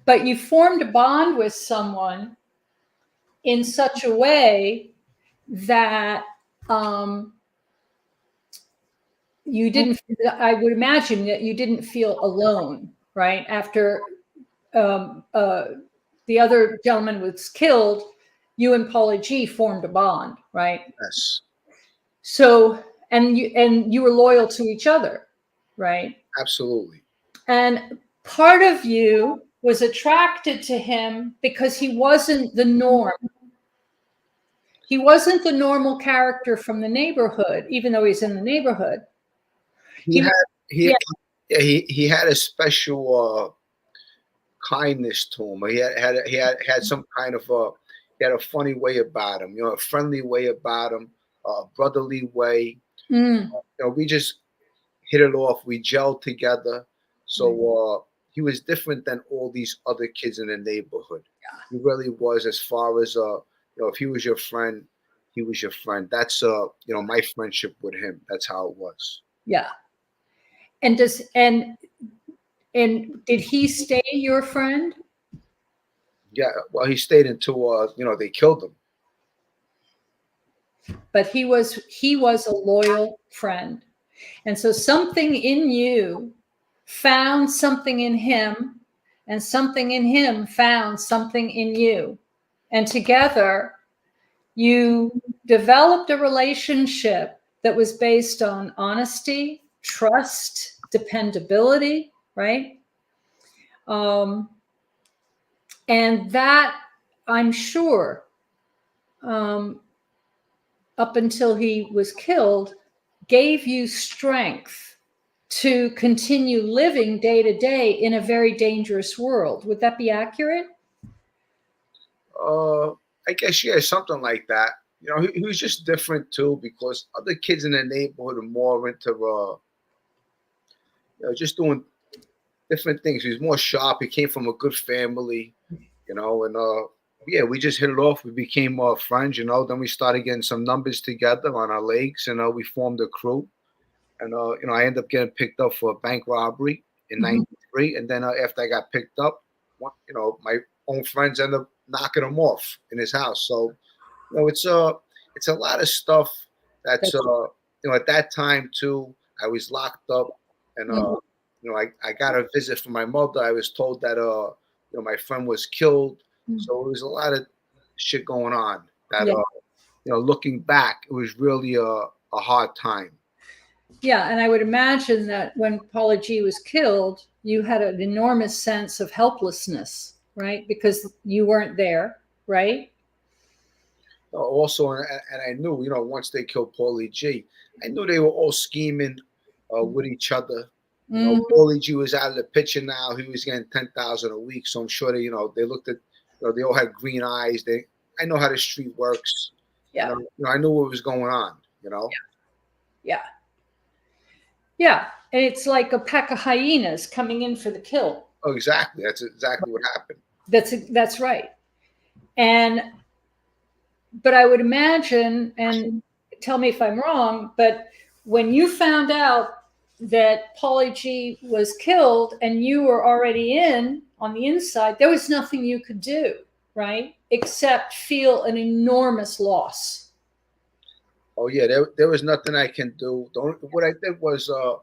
But you formed a bond with someone in such a way that you didn't, I would imagine that you didn't feel alone, right? After the other gentleman was killed, you and Paulie G formed a bond, right? Yes. So, and you were loyal to each other, right? Absolutely. And part of you was attracted to him because he wasn't the norm. He wasn't the normal character from the neighborhood, even though he's in the neighborhood. He had a special kindness to him. He had some kind of he had a funny way about him, a friendly way about him, a brotherly way. We just hit it off. We gelled together. So he was different than all these other kids in the neighborhood. He really was. As far as if he was your friend, he was your friend. That's my friendship with him. That's how it was. Yeah. And did he stay your friend? Yeah. Well, he stayed until they killed him. But he was a loyal friend. And so something in you found something in him, and something in him found something in you. And together you developed a relationship that was based on honesty, trust, dependability, right? And that, I'm sure, up until he was killed, gave you strength to continue living day to day in a very dangerous world. Would that be accurate? I guess, yeah, something like that. He was just different too, because other kids in the neighborhood are more into just doing different things. He was more sharp. He came from a good family, and yeah, we just hit it off. We became friends, Then we started getting some numbers together on our legs, and we formed a crew. And I ended up getting picked up for a bank robbery in '93, and then after I got picked up, my own friends ended up knocking him off in his house. So it's a lot of stuff that's at that time too. I was locked up, and I got a visit from my mother. I was told that my friend was killed. So it was a lot of shit going on. That looking back, it was really a hard time. Yeah, and I would imagine that when Paulie G was killed, you had an enormous sense of helplessness, right? Because you weren't there, right? Also, and I knew, once they killed Paulie G, I knew they were all scheming with each other. Paulie G was out of the picture now. He was getting $10,000 a week, so I'm sure they looked at, they all had green eyes. I know how the street works. Yeah. I knew what was going on. Yeah. Yeah, and it's like a pack of hyenas coming in for the kill. Oh, exactly. That's exactly what happened. That's right. But I would imagine, and tell me if I'm wrong, but when you found out that Paulie G was killed and you were already on the inside, there was nothing you could do, right? Except feel an enormous loss. Oh yeah, there was nothing I can do. What I did was, I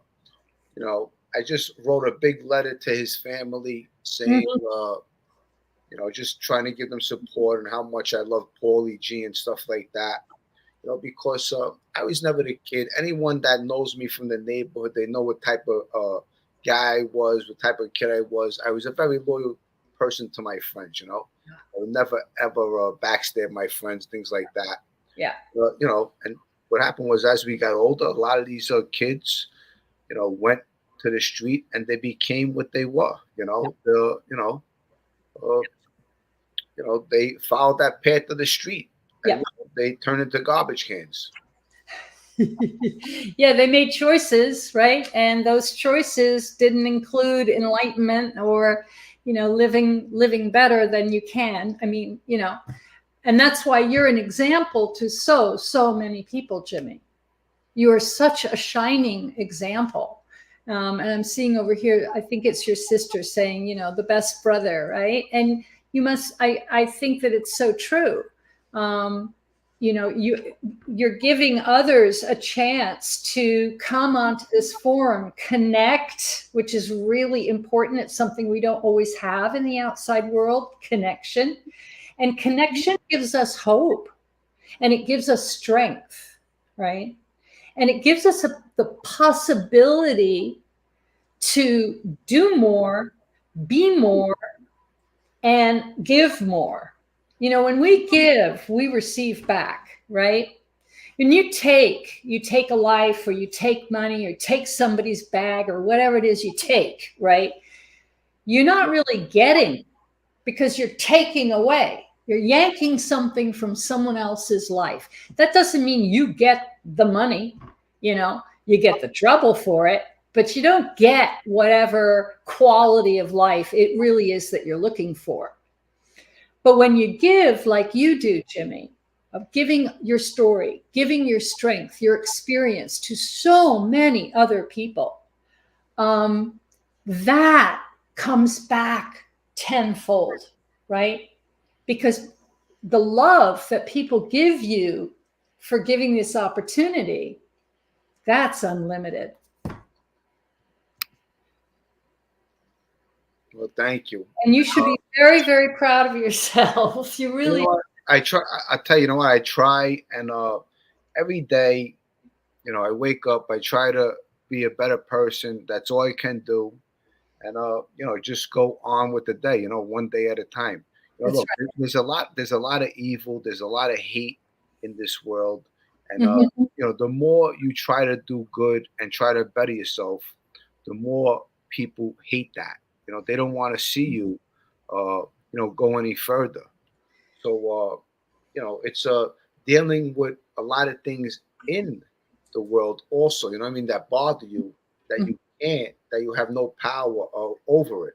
just wrote a big letter to his family saying, just trying to give them support and how much I love Paulie G and stuff like that. Because I was never the kid. Anyone that knows me from the neighborhood, they know what type of guy I was, what type of kid I was. I was a very loyal person to my friends. I would never ever backstab my friends, things like that. Yeah. And what happened was, as we got older, a lot of these kids, went to the street and they became what they were. Uh, they followed that path of the street, and they turned into garbage cans. Yeah, they made choices, right? And those choices didn't include enlightenment or, living better than you can. I mean, and that's why you're an example to so many people, Jimmy. You are such a shining example. And I'm seeing over here, I think it's your sister saying, the best brother, right? And I think that it's so true. You're giving others a chance to come onto this forum, connect, which is really important. It's something we don't always have in the outside world, connection. And connection gives us hope, and it gives us strength, right? And it gives us the possibility to do more, be more, and give more. When we give, we receive back, right? When you take a life, or you take money, or take somebody's bag, or whatever it is you take, right? You're not really getting, because you're taking away. You're yanking something from someone else's life. That doesn't mean you get the money, you get the trouble for it, but you don't get whatever quality of life it really is that you're looking for. But when you give like you do, Jimmy, of giving your story, giving your strength, your experience to so many other people, that comes back tenfold, right? Because the love that people give you for giving this opportunity, that's unlimited. Well, thank you. And you should be very, very proud of yourself. You really. I try. I tell you, what, I try, and every day, I wake up. I try to be a better person. That's all I can do, and just go on with the day. One day at a time. Look, right. There's a lot of evil. There's a lot of hate in this world, and the more you try to do good and try to better yourself, the more people hate that. They don't want to see you, go any further. So, it's dealing with a lot of things in the world also, that bother you, that you can't, that you have no power over it.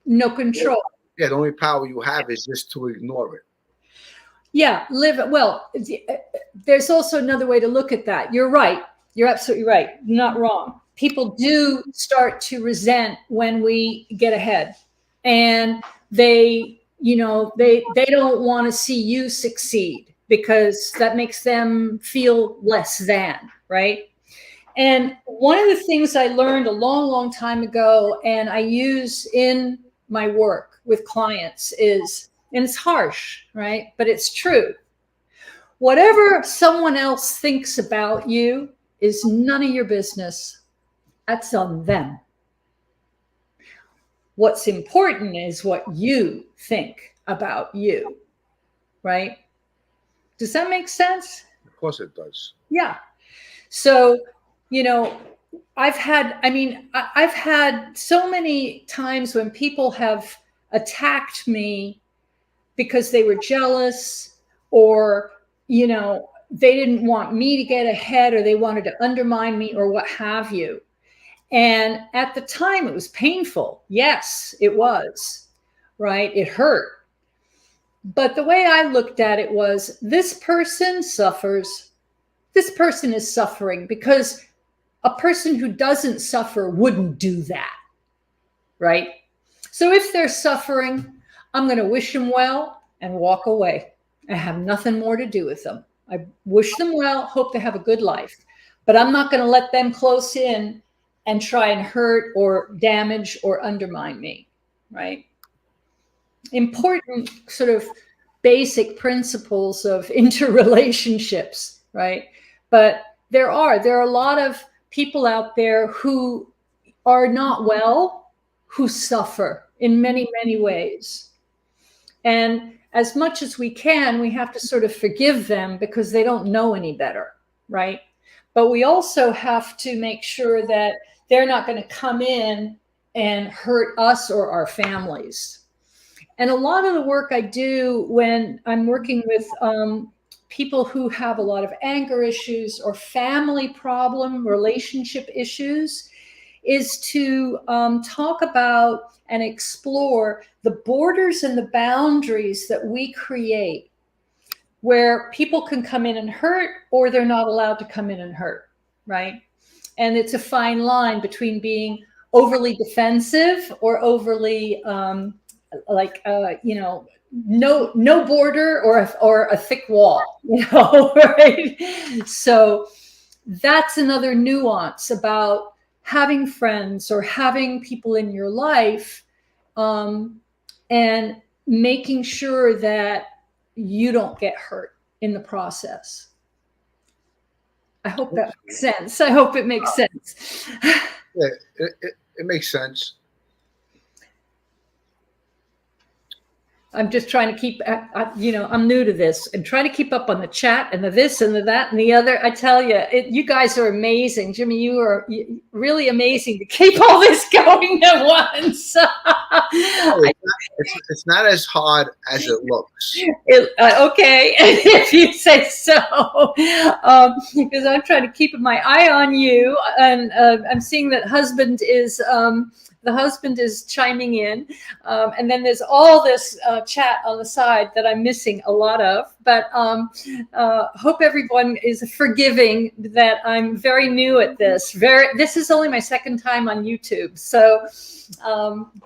No control. Yeah, the only power you have is just to ignore it. Yeah, well, there's also another way to look at that. You're right. You're absolutely right. You're not wrong. People do start to resent when we get ahead, and they don't want to see you succeed, because that makes them feel less than, right? And one of the things I learned a long, long time ago, and I use in my work with clients is, and it's harsh, right? But it's true. Whatever someone else thinks about you is none of your business. That's on them. What's important is what you think about you, right? Does that make sense? Of course it does. Yeah. So, I've had so many times when people have attacked me because they were jealous, or, they didn't want me to get ahead, or they wanted to undermine me, or what have you. And at the time, it was painful. Yes, it was, right? It hurt. But the way I looked at it was, this person suffers. This person is suffering because a person who doesn't suffer wouldn't do that, right? So if they're suffering, I'm going to wish them well and walk away. I have nothing more to do with them. I wish them well, hope they have a good life, but I'm not going to let them close in and try and hurt or damage or undermine me, right? Important sort of basic principles of interrelationships, right? But there are a lot of people out there who are not well who suffer in many, many ways. And as much as we can, we have to sort of forgive them because they don't know any better, right? But we also have to make sure that they're not going to come in and hurt us or our families. And a lot of the work I do when I'm working with people who have a lot of anger issues or family problem, relationship issues, is to talk about and explore the borders and the boundaries that we create where people can come in and hurt or they're not allowed to come in and hurt, right? And it's a fine line between being overly defensive or overly no border or a thick wall, right? So that's another nuance about having friends or having people in your life, and making sure that you don't get hurt in the process. I hope that makes sense. I hope it makes sense. Yeah, it makes sense. I'm just trying to keep, I'm new to this and trying to keep up on the chat and the this and the that and the other. I tell you, you guys are amazing. Jimmy, you are really amazing to keep all this going at once. It's not as hard as it looks. Okay, if you say so. Because I'm trying to keep my eye on you. And I'm seeing that the husband is chiming in. And then there's all this chat on the side that I'm missing a lot of. But hope everyone is forgiving that I'm very new at this. This is only my second time on YouTube. So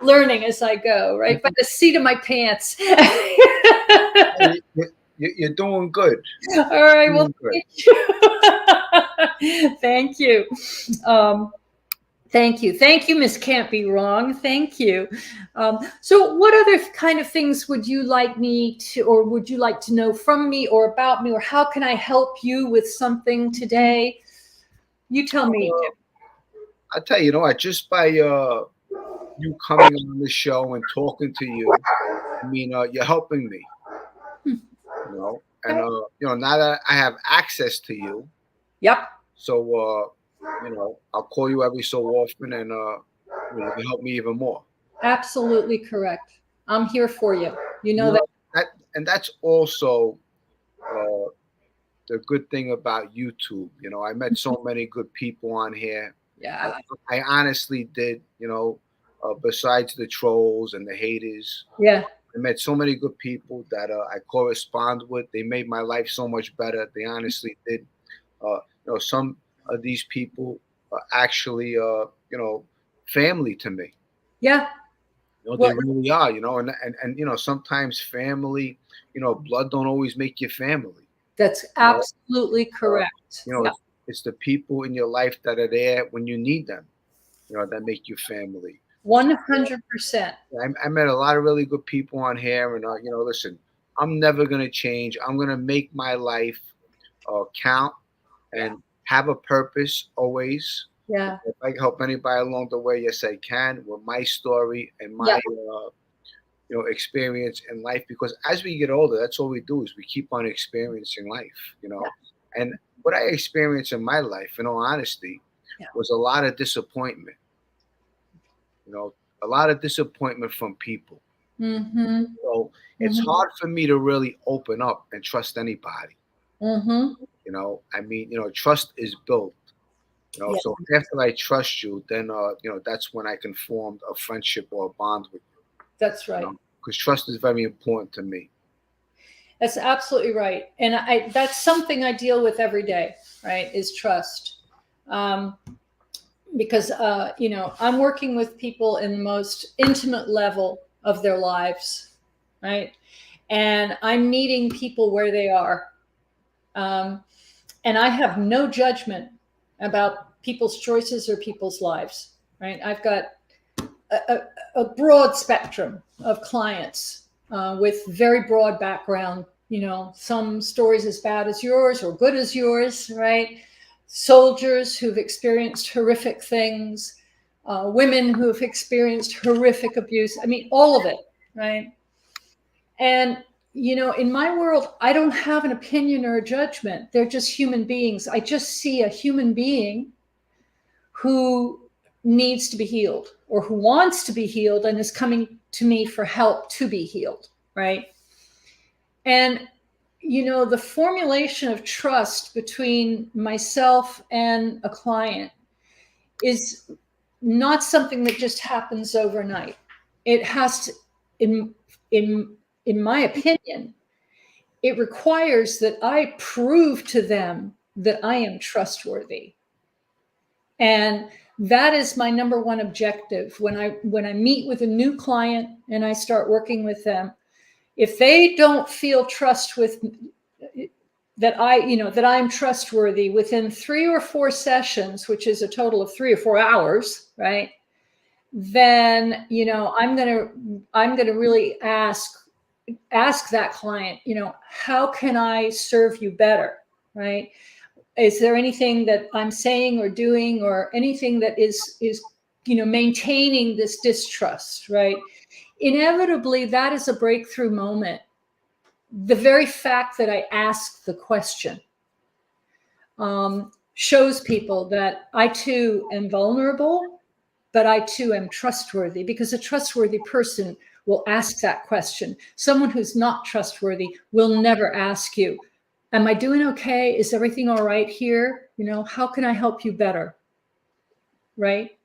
learning as I go, right? By the seat of my pants. You're doing good. All right. Well, thank you. Thank you. Thank you, Miss Can't Be Wrong. Thank you. So what other kind of things would you like me to, or would you like to know from me or about me, or how can I help you with something today? You tell me. I'll tell you, just by you coming on the show and talking to you, I mean, you're helping me. And now that I have access to you. Yep. So I'll call you every so often, and you can help me even more. Absolutely correct. I'm here for you. And that's also the good thing about YouTube. I met so many good people on here. Yeah. I honestly did. Besides the trolls and the haters. Yeah. I met so many good people that I correspond with. They made my life so much better. They honestly did. Some of these people are actually, family to me. Yeah. They really are, and sometimes family, blood don't always make you family. That's absolutely correct. It's the people in your life that are there when you need them, that make you family. 100%. I met a lot of really good people on here, and listen, I'm never gonna change. I'm gonna make my life count and have a purpose always. Yeah. If I can help anybody along the way, yes, I can, with my story and my experience in life. Because as we get older, that's all we do is we keep on experiencing life. And what I experienced in my life, in all honesty, was a lot of disappointment. A lot of disappointment from people. Mm-hmm. So it's hard for me to really open up and trust anybody. Mm-hmm. Trust is built. So after I trust you, then that's when I can form a friendship or a bond with you. That's right. Because trust is very important to me. That's absolutely right. And that's something I deal with every day, right? Is trust. Because, I'm working with people in the most intimate level of their lives, right? And I'm meeting people where they are. And I have no judgment about people's choices or people's lives, right? I've got a broad spectrum of clients with very broad background, some stories as bad as yours or good as yours, right? Soldiers who've experienced horrific things, women who have experienced horrific abuse. I mean, all of it, right? And, you know, in my world, I don't have an opinion or a judgment. They're just human beings. I just see a human being who needs to be healed or who wants to be healed and is coming to me for help to be healed, right? And, you know, the formulation of trust between myself and a client is not something that just happens overnight. It has to, in my opinion, it requires that I prove to them that I am trustworthy. And that is my number one objective when I meet with a new client and I start working with them. If they don't feel trust with that I'm trustworthy within 3 or 4 sessions, which is a total of 3 or 4 hours, right? Then, you know, I'm gonna really ask that client, you know, how can I serve you better, right? Is there anything that I'm saying or doing or anything that is, you know, maintaining this distrust, right? Inevitably, that is a breakthrough moment. The very fact that I asked the question shows people that I too am vulnerable, but I too am trustworthy, because a trustworthy person will ask that question. Someone who's not trustworthy will never ask you, am I doing okay? Is everything all right here? You know, how can I help you better? Right?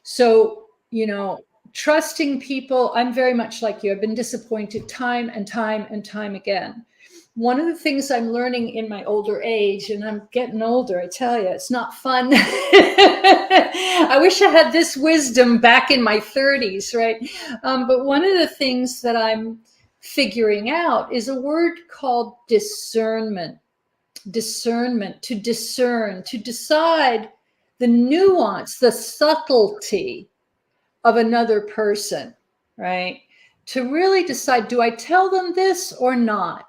So, you know, trusting people, I'm very much like you. I've been disappointed time and time and time again. One of the things I'm learning in my older age, and I'm getting older, I tell you, it's not fun. I wish I had this wisdom back in my 30s, right? But one of the things that I'm figuring out is a word called discernment. Discernment, to discern, to decide the nuance, the subtlety of another person, right? To really decide, do I tell them this or not?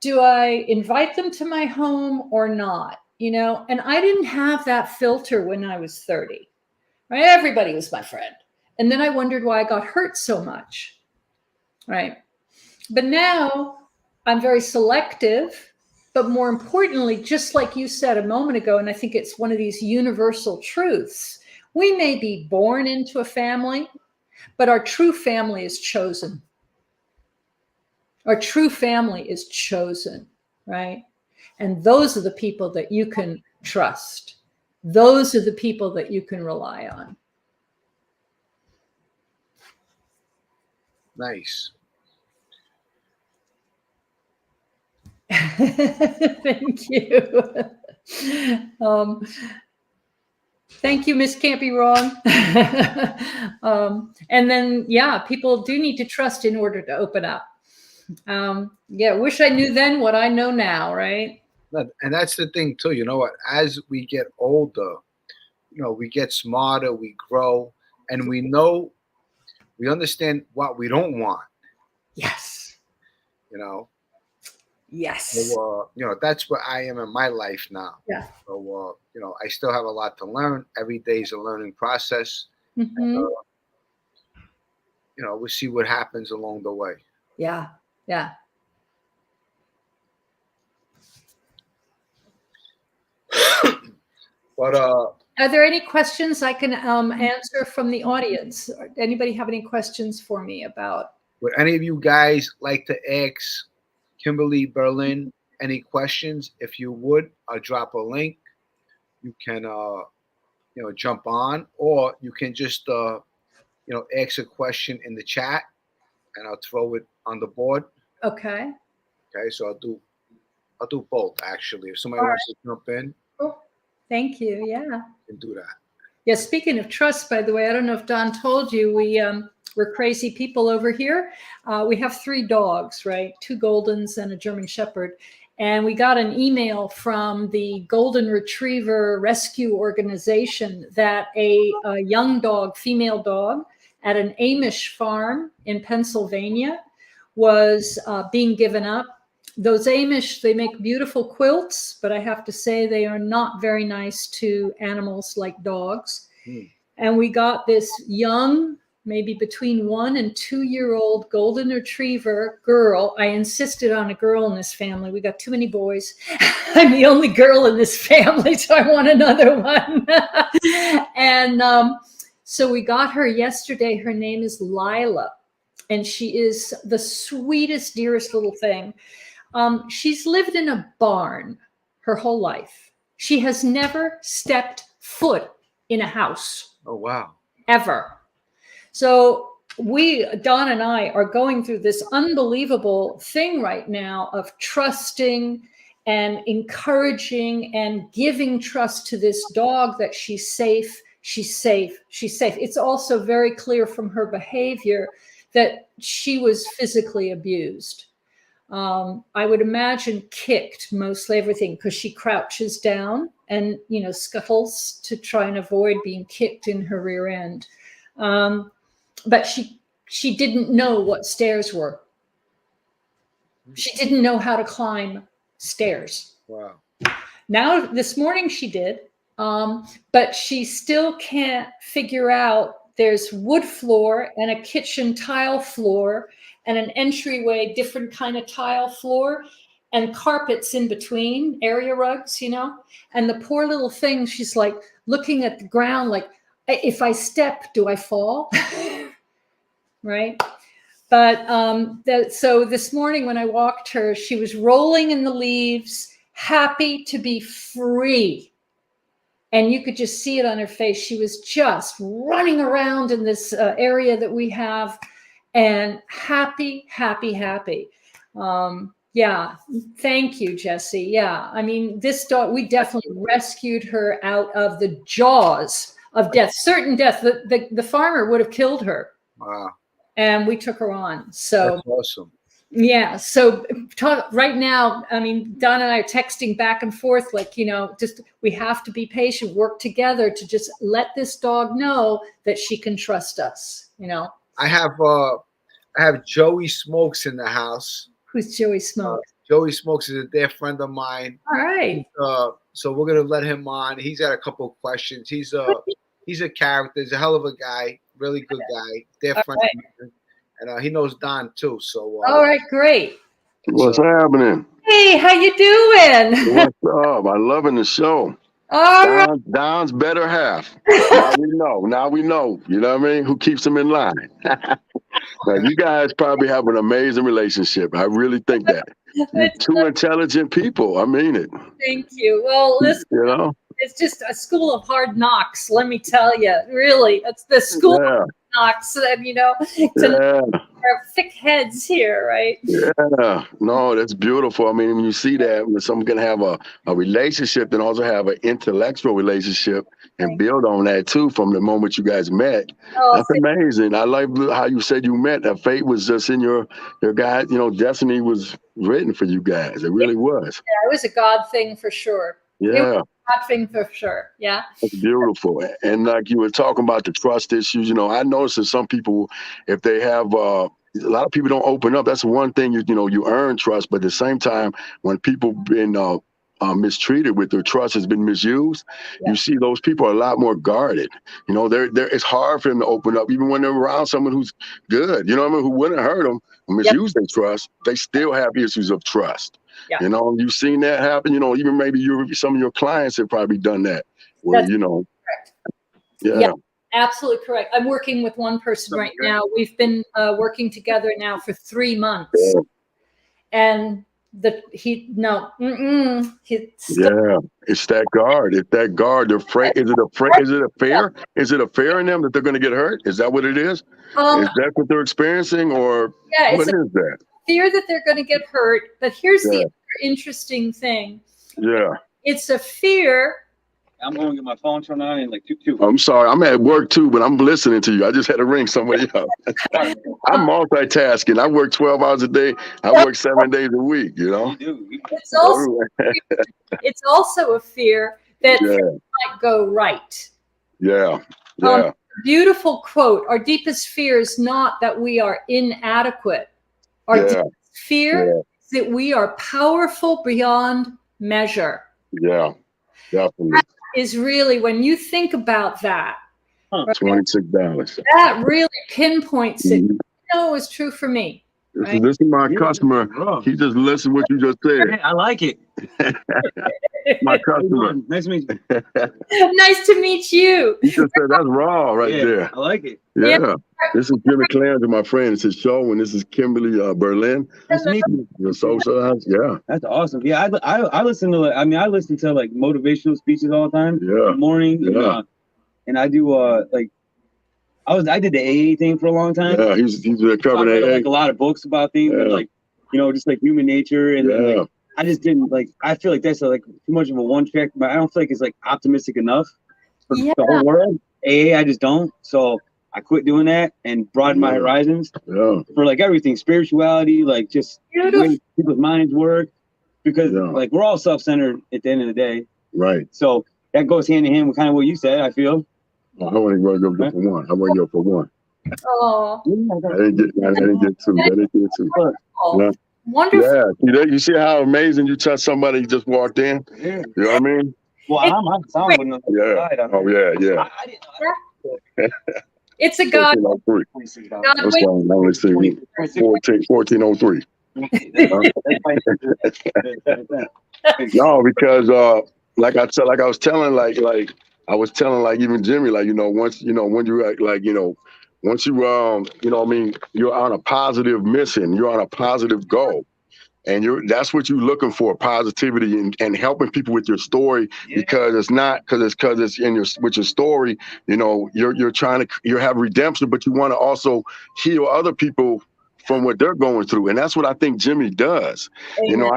Do I invite them to my home or not? You know, and I didn't have that filter when I was 30, right? Everybody was my friend. And then I wondered why I got hurt so much, right? But now I'm very selective, but more importantly, just like you said a moment ago, and I think it's one of these universal truths, we may be born into a family, but our true family is chosen. Our true family is chosen, right? And those are the people that you can trust. Those are the people that you can rely on. Nice. Thank you. Thank you, Miss Can't Be Wrong. And then, yeah, people do need to trust in order to open up. Yeah, wish I knew then what I know now, right? And that's the thing too. You know what? As we get older, you know, we get smarter, we grow, and we understand what we don't want. Yes. You know. Yes. So, you know, that's where I am in my life now. Yeah. So, you know, I still have a lot to learn. Every day is a learning process. Mm-hmm. And, you know, we'll see what happens along the way. Yeah. Yeah. But are there any questions I can answer from the audience? Anybody have any questions for me about? Would any of you guys like to ask Kimberley Berlin any questions? If you would, I'll drop a link. You can, you know, jump on, or you can just, you know, ask a question in the chat, and I'll throw it on the board. Okay. Okay, so I'll do both actually. If somebody wants to jump in, oh, thank you. Yeah, you can do that. Yeah. Speaking of trust, by the way, I don't know if Don told you, we're crazy people over here. We have 3 dogs, right? 2 Goldens and a German Shepherd. And we got an email from the Golden Retriever Rescue Organization that a young dog, female dog, at an Amish farm in Pennsylvania was being given up. Those Amish, they make beautiful quilts, but I have to say they are not very nice to animals like dogs. And we got this young, maybe between 1 and 2-year-old golden retriever girl. I insisted on a girl in this family. We got too many boys. I'm the only girl in this family, so I want another one. And so we got her yesterday. Her name is Lila, and she is the sweetest, dearest little thing. She's lived in a barn her whole life. She has never stepped foot in a house. Oh, wow. Ever. So Don and I are going through this unbelievable thing right now of trusting and encouraging and giving trust to this dog that she's safe, she's safe, she's safe. It's also very clear from her behavior that she was physically abused. I would imagine kicked mostly everything, because she crouches down and, you know, scuttles to try and avoid being kicked in her rear end. But she didn't know what stairs were. She didn't know how to climb stairs. Wow. Now, this morning she did, but she still can't figure out there's wood floor and a kitchen tile floor and an entryway, different kind of tile floor, and carpets in between, area rugs, you know? And the poor little thing, she's like looking at the ground like, if I step, do I fall? Right? But so this morning when I walked her, she was rolling in the leaves, happy to be free. And you could just see it on her face. She was just running around in this area that we have, and happy, happy, happy. Yeah, thank you, Jesse. Yeah, I mean, this dog, we definitely rescued her out of the jaws of death, certain death. The farmer would have killed her. Wow. And we took her on. So that's awesome. Yeah. So right now, I mean, Don and I are texting back and forth, like, you know, just we have to be patient, work together to just let this dog know that she can trust us. You know, I have Joey Smokes in the house. Who's Joey Smokes? Joey Smokes is a dear friend of mine. All right. So we're gonna let him on. He's got a couple of questions. He's a character. He's a hell of a guy. Really good guy. Dear friend of mine. And he knows Don too. So all right, great. What's happening? Hey, how you doing? What's up? I'm loving the show. All right. Don's better half. Now we know. You know what I mean? Who keeps him in line? Now, you guys probably have an amazing relationship. I really think that. You're two intelligent people. I mean it. Thank you. Well, listen, you know, it's just a school of hard knocks. Let me tell you, really, it's the school of hard knocks. And you know, our thick heads here, right? Yeah. No, that's beautiful. I mean, when you see that, when someone can have a relationship and also have an intellectual relationship and build on that too from the moment you guys met. That's amazing. I like how you said you met. That fate was just in your guys, you know, destiny was written for you guys. It really was. Yeah, it was a God thing for sure. Yeah. God thing for sure. Yeah. That's beautiful. And like you were talking about the trust issues, you know, I noticed that some people, if they have a lot of people don't open up. That's one thing, you know, you earn trust, but at the same time, when people been mistreated with their trust has been misused, you see those people are a lot more guarded. You know, it's hard for them to open up, even when they're around someone who's good, you know what I mean, who wouldn't hurt them, misuse their trust, they still have issues of trust. Yeah. You know, you've seen that happen, you know, even maybe some of your clients have probably done that, where, that's you know. Correct. Yeah. Absolutely correct. I'm working with one person right now. We've been working together now for 3 months, and it's that guard. It's that guard. They're afraid. Is it a fear? Is it a fear in them that they're going to get hurt? Is that what it is? Is that what they're experiencing, or what is that? Fear that they're going to get hurt. But here's the other interesting thing. Yeah. It's a fear. I'm going to get my phone turned on in like 2. I'm sorry. I'm at work too, but I'm listening to you. I just had to ring somebody up. I'm multitasking. I work 12 hours a day. I work 7 days a week, you know? It's also a fear that things might go right. Yeah. Yeah. Beautiful quote. Our deepest fear is not that we are inadequate. Our deepest fear is that we are powerful beyond measure. Yeah. Definitely. That is really, when you think about that, Right? $26. That really pinpoints it. Mhm. You know, it was true for me. Right? This is my customer. He just listened what you just said. Hey, I like it. My customer. Nice to meet you. Nice to meet you. He just said that's raw right Yeah, there. I like it. Yeah. This is Jimmy Calandra, my friend. It's his show, and this is Kimberley Berlin. Nice to meet you. The social, yeah. That's awesome. Yeah, I listen to I listen to like motivational speeches all the time. Yeah. In the morning. Yeah. And I do like I did the AA thing for a long time. Yeah, he's So I covering read AA. like a lot of books about things and like just like human nature and then, like, I just didn't like. I feel like that's like too much of a one track, but I don't feel like it's like optimistic enough for the whole world. AA, I just don't. So I quit doing that and broadened my horizons for like everything, spirituality, like just the way people's minds work, because like we're all self-centered at the end of the day. Right. So that goes hand in hand with kind of what you said, I feel. I want to go for one. I want to go for one. Oh, I didn't get two. Yeah. wonderful. Yeah. You see how amazing you touched somebody who just walked in? Yeah. You know what I mean? Well, I'm sound wouldn't have died. Oh, yeah. I didn't know. It's a God. 1403. God That's wait. why I only see 1403. No, because like I was telling like even Jimmy, like, once when you once you I mean, you're on a positive mission, you're on a positive goal. And that's what you're looking for, positivity and helping people with your story, because it's in your story, you have redemption, but you want to also heal other people from what they're going through. And that's what I think Jimmy does. Amen.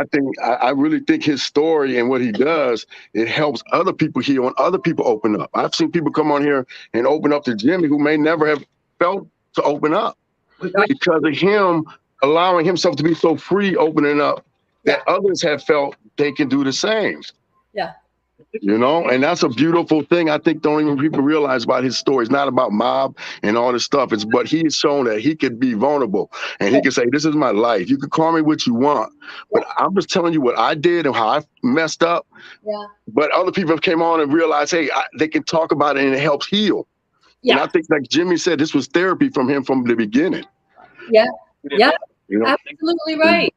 I really think his story and what he does, it helps other people heal and other people open up. I've seen people come on here and open up to Jimmy who may never have felt to open up because of him allowing himself to be so free, opening up, that others have felt they can do the same. Yeah. And that's a beautiful thing. I think don't even people realize about his story. It's not about mob and all this stuff. But he's shown that he could be vulnerable and he can say, this is my life. You can call me what you want, but I'm just telling you what I did and how I messed up. Yeah. But other people came on and realized, hey, they can talk about it and it helps heal. Yeah. And I think, like Jimmy said, this was therapy from him from the beginning. Yeah. Yeah. Absolutely right.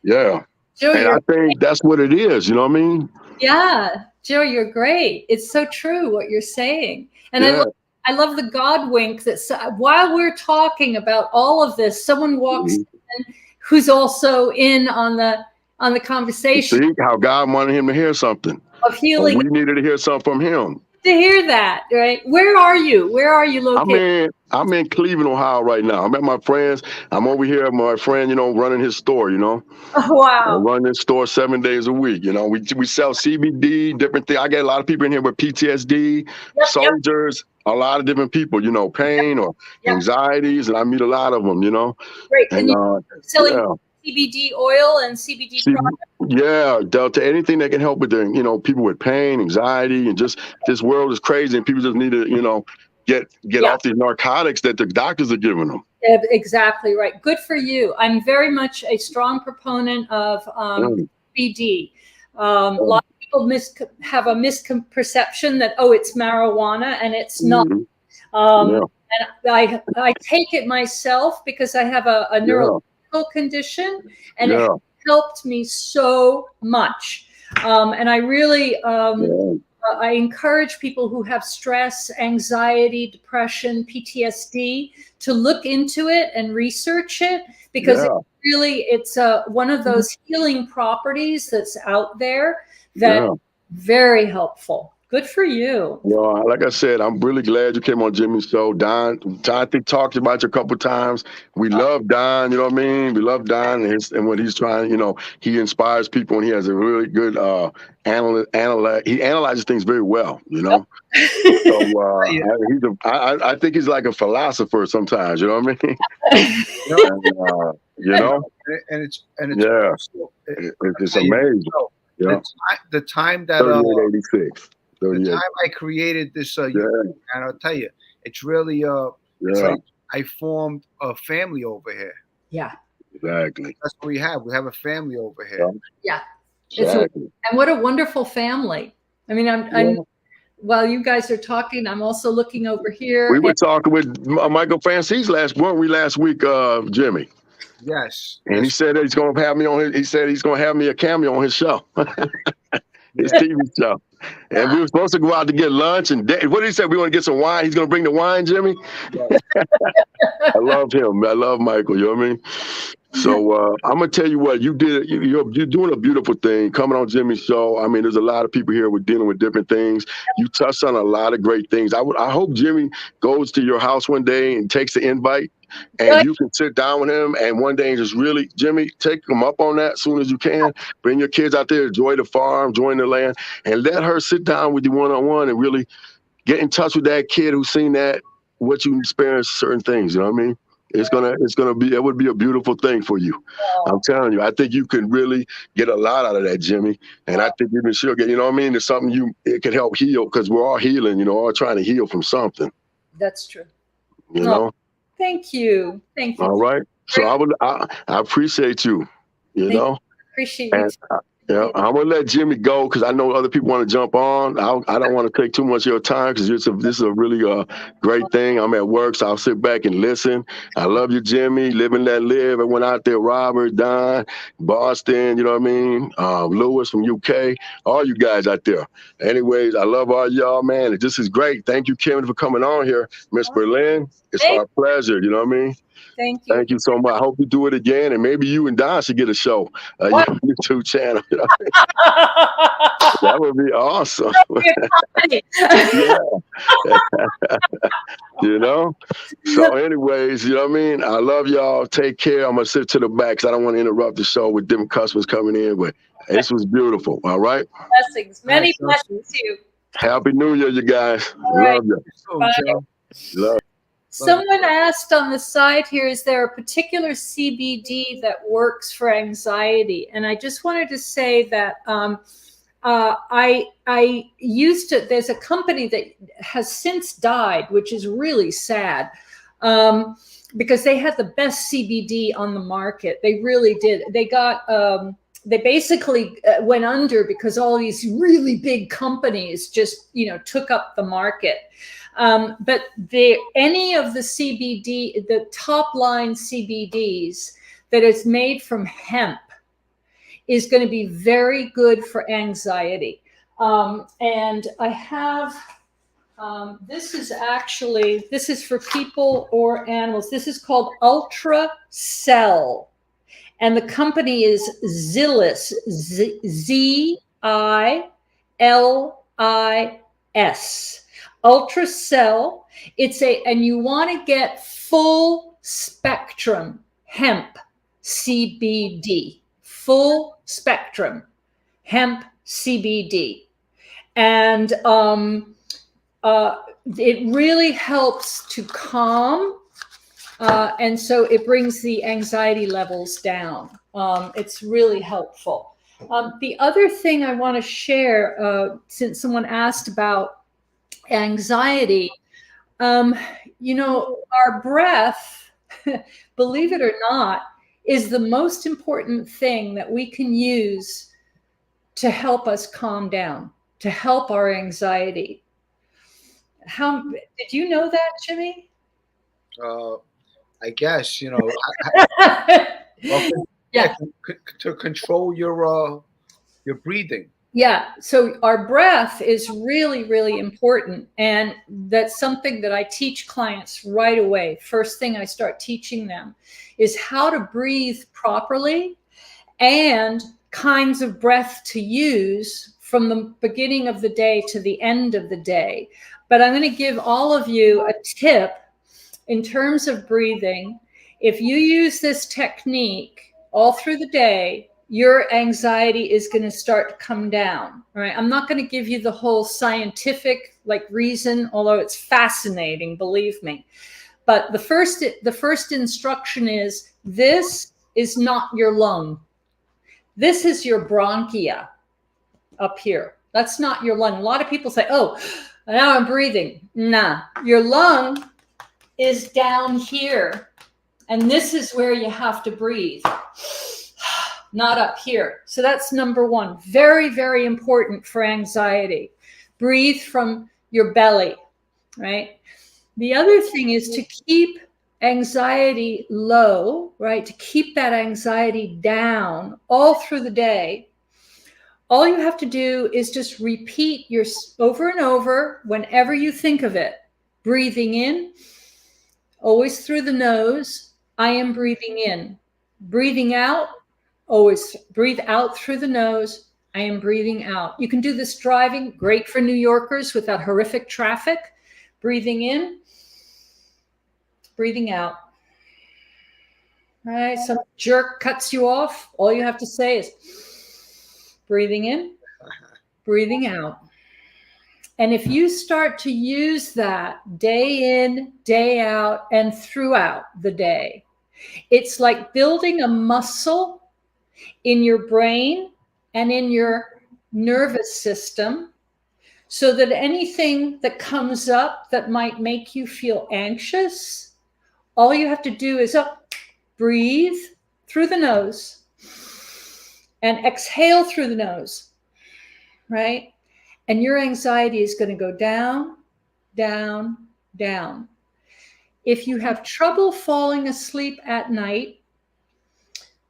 Yeah. Joe, and I think that's what it is. You know what I mean? Yeah. Joe, you're great. It's so true what you're saying. And I love the God wink that while we're talking about all of this, someone walks in who's also in on the conversation. See how God wanted him to hear something. Of healing. We needed to hear something from him. To hear that, right? Where are you? Where are you located? I'm in Cleveland, Ohio right now. I'm at my friend's. I'm over here at my friend, running his store, Oh, wow. I run this store 7 days a week. We sell CBD, different things. I get a lot of people in here with PTSD, soldiers, a lot of different people, pain or anxieties, and I meet a lot of them, Great. And you're selling CBD oil and CBD products? Yeah, Delta, anything that can help with the, people with pain, anxiety, and just this world is crazy and people just need to, get off these narcotics that the doctors are giving them. Exactly right. Good for you. I'm very much a strong proponent of CBD. A lot of people have a misconception that, it's marijuana, and it's not. And I take it myself because I have a neurological condition, and it helped me so much. And I really, I encourage people who have stress, anxiety, depression, PTSD to look into it and research it, because it's one of those healing properties that's out there that very helpful. Good for you. Well, like I said, I'm really glad you came on Jimmy's show. Don, I think talked about you a couple of times. We love Don, you know what I mean? We love Don and what he's trying, he inspires people and he has a really good he analyzes things very well, So I think he's like a philosopher sometimes, you know what I mean? It's amazing. The time that 3886. the time I created this, and I'll tell you, it's really it's like I formed a family over here. Yeah, exactly. That's what we have. We have a family over here. Yeah, exactly. And what a wonderful family. I mean, while you guys are talking, I'm also looking over here. We were talking with Michael Francis last week, Jimmy. Yes. And he said that he's going to have me on his. He said he's going to have me a cameo on his show, his TV show. And we were supposed to go out to get lunch. And what did he say? We want to get some wine. He's going to bring the wine, Jimmy. Yes. I love him. I love Michael. You know what I mean? So I'm gonna tell you what you did. You're doing a beautiful thing coming on Jimmy's show. I mean, there's a lot of people here with dealing with different things. You touched on a lot of great things. I hope Jimmy goes to your house one day and takes the invite, and you can sit down with him and one day and just really, Jimmy, take him up on that as soon as you can. Bring your kids out there, enjoy the farm, join the land, and let her sit down with you one-on-one and really get in touch with that kid who's seen that, what you experience, certain things. You know what I mean? It would be a beautiful thing for you. I'm telling you, I think you can really get a lot out of that, Jimmy. And I think even she'll get, you know what I mean? It's something it can help heal, because we're all healing, you know, all trying to heal from something. That's true. You know? Thank you. Thank you. All right. So I appreciate you, you know? Appreciate you. Yeah, I'm gonna let Jimmy go because I know other people want to jump on. I don't want to take too much of your time because this is a really great thing. I'm at work, so I'll sit back and listen. I love you, Jimmy. Live and let live. Everyone out there, Robert, Don, Boston, you know what I mean? Lewis from UK, all you guys out there. Anyways, I love all y'all, man. This is great. Thank you, Kim, for coming on here. Miss Berlin, it's our pleasure, you know what I mean? Thank you. Thank you so much. I hope you do it again, and maybe you and Don should get a show, your YouTube channel. You know? That would be awesome. Yeah. You know? So anyways, you know what I mean? I love y'all. Take care. I'm going to sit to the back because I don't want to interrupt the show with different customers coming in, but this was beautiful. All right? Blessings. Many blessings to you. Happy New Year, you guys. Right. Love you. Bye. Love. Someone asked on the side here, is there a particular CBD that works for anxiety? And I just wanted to say that I used to, there's a company that has since died, which is really sad, because they had the best CBD on the market. They really did. They got, they basically went under because all these really big companies just, you know, took up the market. But any of the CBD, the top line CBDs that is made from hemp is going to be very good for anxiety. And I have, this is for people or animals. This is called Ultra Cell. And the company is Zilis, Z-I-L-I-S. Ultracell. And you want to get full spectrum hemp CBD, full spectrum hemp CBD. And it really helps to calm. And so it brings the anxiety levels down. It's really helpful. The other thing I want to share, since someone asked about anxiety, you know, our breath, believe it or not, is the most important thing that we can use to help us calm down, to help our anxiety. Did you know that, Jimmy? I guess, you know, to control your breathing. Yeah. So our breath is really, really important. And that's something that I teach clients right away. First thing I start teaching them is how to breathe properly and kinds of breath to use from the beginning of the day to the end of the day. But I'm going to give all of you a tip in terms of breathing. If you use this technique all through the day, your anxiety is going to start to come down. All right. I'm not going to give you the whole scientific reason, although it's fascinating, believe me. But the first instruction is, this is not your lung. This is your bronchia up here. That's not your lung. A lot of people say, oh, now I'm breathing. Nah, your lung is down here. And this is where you have to breathe. Not up here. So that's number one. Very, very important for anxiety. Breathe from your belly, right? The other thing is to keep anxiety low, right? To keep that anxiety down all through the day. All you have to do is just repeat your over and over whenever you think of it. Breathing in, always through the nose. I am breathing in. Breathing out, always breathe out through the nose. I am breathing out. You can do this driving, great for New Yorkers with that horrific traffic. Breathing in, breathing out. All right, some jerk cuts you off. All you have to say is breathing in, breathing out. And if you start to use that day in, day out, and throughout the day, it's like building a muscle in your brain and in your nervous system so that anything that comes up that might make you feel anxious, all you have to do is breathe through the nose and exhale through the nose, right? And your anxiety is going to go down, down, down. If you have trouble falling asleep at night,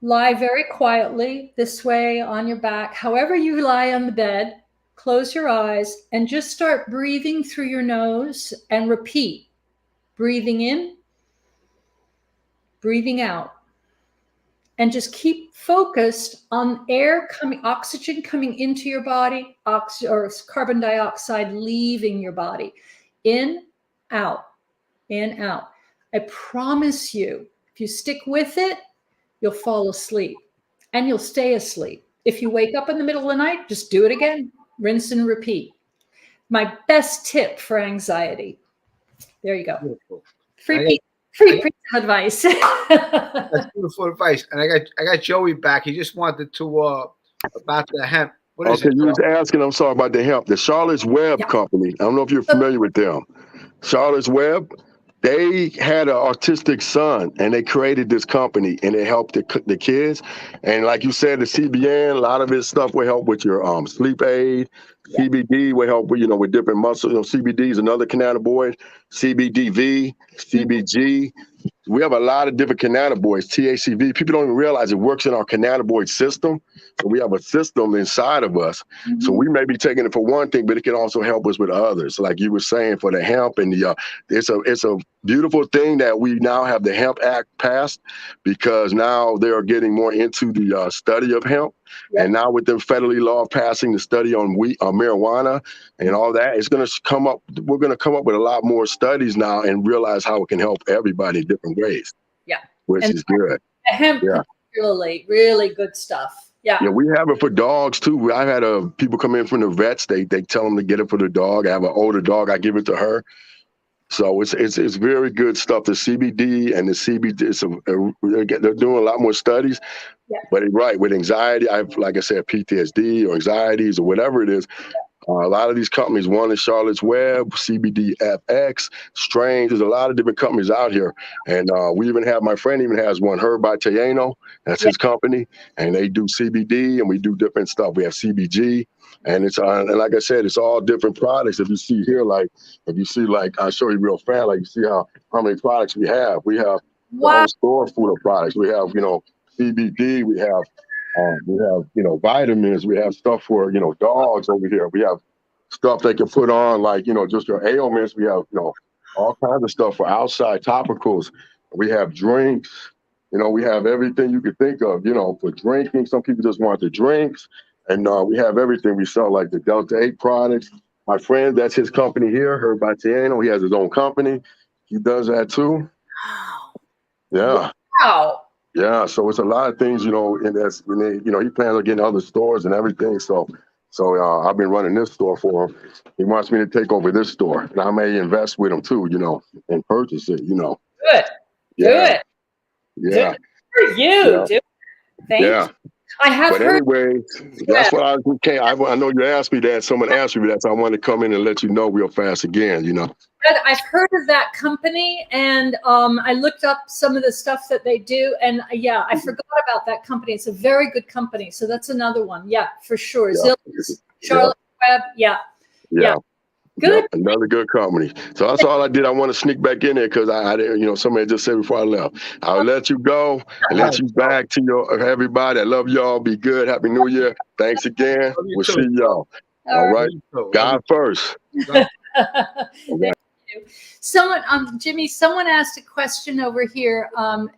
lie very quietly this way on your back. However you lie on the bed, close your eyes and just start breathing through your nose and repeat. Breathing in, breathing out. And just keep focused on air coming, oxygen coming into your body, or carbon dioxide leaving your body. In, out, in, out. I promise you, if you stick with it, you'll fall asleep and you'll stay asleep. If you wake up in the middle of the night, just do it again. Rinse and repeat. My best tip for anxiety. There you go. Beautiful. Free advice. That's beautiful advice. And I got Joey back. He just wanted to about the hemp. What is it? You was asking, I'm sorry about the hemp. The Charlotte's Web Company. I don't know if you're familiar with them. Charlotte's Web, they had an autistic son and they created this company and it helped the kids. And like you said, the CBN, a lot of this stuff will help with your sleep aid. CBD will help with, with different muscles. CBD is another cannabinoid. CBDV, CBG. We have a lot of different cannabinoids, THCV. People don't even realize it works in our cannabinoid system. So we have a system inside of us. Mm-hmm. So we may be taking it for one thing, but it can also help us with others. Like you were saying, for the hemp and the, it's a beautiful thing that we now have the Hemp Act passed, because now they are getting more into the study of hemp. Yep. And now with the federally law passing the study on marijuana and all that, it's going to come up. We're going to come up with a lot more studies now and realize how it can help everybody in different ways. Yeah. Which is good. The hemp, particularly, really good stuff. Yeah. Yeah, we have it for dogs too. I've had people come in from the vets. They tell them to get it for the dog. I have an older dog. I give it to her. So it's very good stuff. The CBD and the CBD, they're doing a lot more studies. Yeah. But right, with anxiety, like I said, PTSD or anxieties or whatever it is, a lot of these companies, one is Charlotte's Web, CBDFX, Strange. There's a lot of different companies out here. And we even have, my friend even has one, Herb by Tayano. That's his company. And they do CBD and we do different stuff. We have CBG. And it's and like I said, it's all different products. If you see here, I'll show you real fast, like you see how many products we have. We have the whole store full of products. We have, CBD, we have vitamins, we have stuff for, dogs over here. We have stuff they can put on, like, just your ailments. We have, all kinds of stuff for outside topicals. We have drinks, we have everything you could think of, for drinking. Some people just want the drinks. And we have everything. We sell like the Delta 8 products. My friend, that's his company here, Herb Batiano. He has his own company. He does that too. Wow. Yeah. Wow. Yeah. So it's a lot of things, and that's, he plans on getting other stores and everything. So I've been running this store for him. He wants me to take over this store, and I may invest with him too, and purchase it, Good. Yeah. Good. Yeah. Good for you, dude. Thank you. I have heard. But anyway, that's what I know you asked me that. Someone asked me that, so I wanted to come in and let you know real fast again, I've heard of that company, and I looked up some of the stuff that they do, and I forgot about that company. It's a very good company, so that's another one. Yeah, for sure. Yeah. Zillions, Charlotte Web. Yeah. Good. Yep, another good company. So that's all I did. I want to sneak back in there because I didn't, somebody just said before I left, I'll let you go and let you back to your everybody. I love y'all. Be good. Happy New Year. Thanks again. Love you We'll too, see y'all. All All right. Love you too. God first. Thank you. Someone, Jimmy, someone asked a question over here.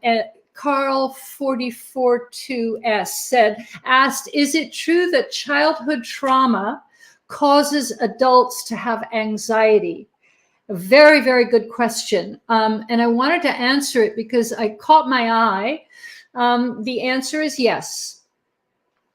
At Carl 442S asked, is it true that childhood trauma causes adults to have anxiety? A very, very good question. And I wanted to answer it because I caught my eye. The answer is yes.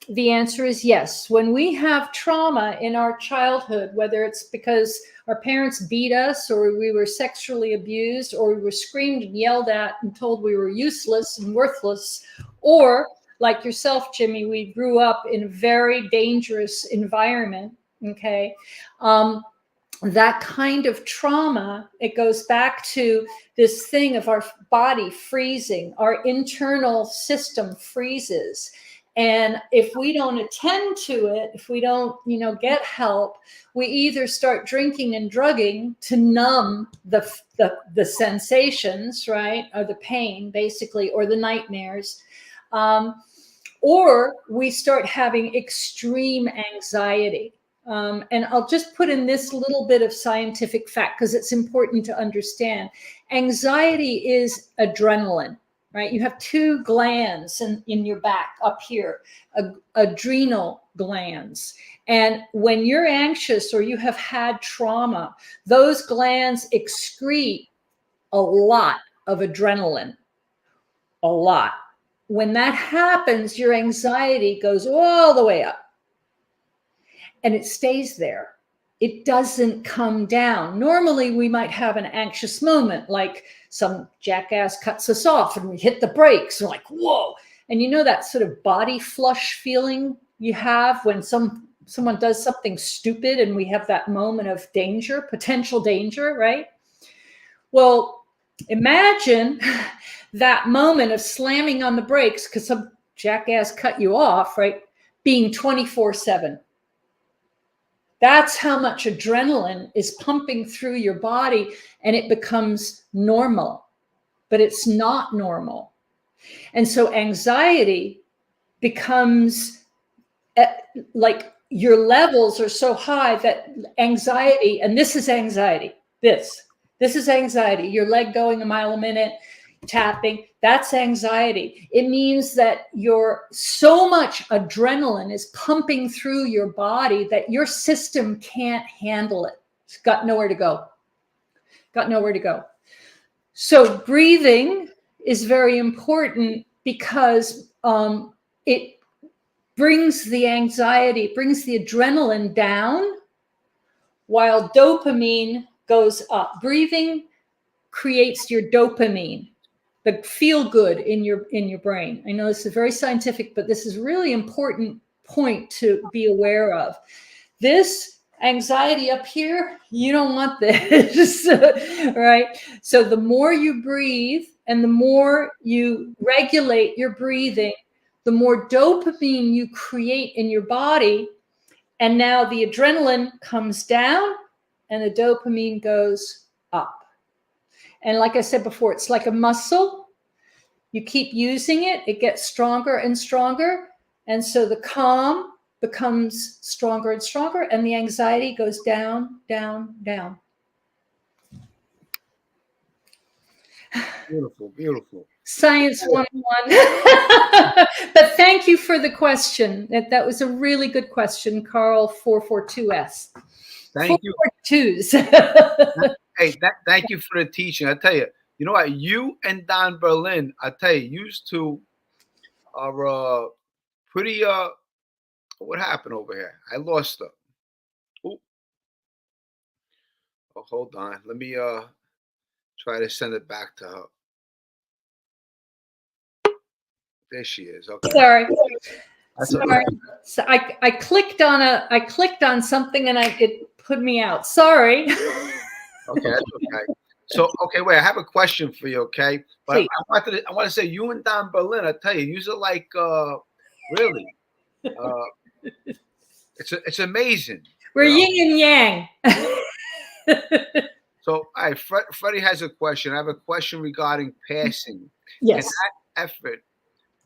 The answer is yes. When we have trauma in our childhood, whether it's because our parents beat us or we were sexually abused or we were screamed and yelled at and told we were useless and worthless, or like yourself, Jimmy, we grew up in a very dangerous environment, okay? That kind of trauma, it goes back to this thing of our body freezing, our internal system freezes. And if we don't attend to it, if we don't, get help, we either start drinking and drugging to numb the sensations, right? Or the pain, basically, or the nightmares. Or we start having extreme anxiety. And I'll just put in this little bit of scientific fact because it's important to understand. Anxiety is adrenaline, right? You have two glands in your back up here, adrenal glands. And when you're anxious or you have had trauma, those glands excrete a lot of adrenaline, a lot. When that happens, your anxiety goes all the way up. And it stays there. It doesn't come down. Normally, we might have an anxious moment, like some jackass cuts us off and we hit the brakes. We're like, whoa. And that sort of body flush feeling you have when someone does something stupid and we have that moment of danger, potential danger, right? Well, imagine that moment of slamming on the brakes because some jackass cut you off, right? Being 24/7. That's how much adrenaline is pumping through your body and it becomes normal, but it's not normal. And so anxiety becomes like your levels are so high that anxiety, and this is anxiety, this is anxiety, your leg going a mile a minute, tapping, that's anxiety. It means that so much adrenaline is pumping through your body that your system can't handle it. It's got nowhere to go. So breathing is very important because it brings the anxiety, brings the adrenaline down while dopamine goes up. Breathing creates your dopamine, the feel good in your brain. I know this is very scientific, but this is a really important point to be aware of. This anxiety up here, you don't want this, right? So the more you breathe and the more you regulate your breathing, the more dopamine you create in your body. And now the adrenaline comes down and the dopamine goes up. And like I said before, it's like a muscle. You keep using it, it gets stronger and stronger. And so the calm becomes stronger and stronger, and the anxiety goes down, down, down. Beautiful, beautiful. Science 101. But thank you for the question. That was a really good question, Carl 442S. Thank you. 442s. Hey, thank you for the teaching. I tell you, you know what? You and Don Berlin, I tell you, used to are pretty. What happened over here? I lost her. Ooh. Oh, hold on. Let me try to send it back to her. There she is. Okay. Sorry. That's Sorry. okay. So I clicked on something and it put me out. Sorry. Okay, that's okay. So, okay, wait. I have a question for you. Okay, but Please. I want to say you and Don Berlin. I tell you, you're like really. It's amazing. We're yin and yang. So, all right, Freddie has a question. I have a question regarding passing. Yes. Can that effort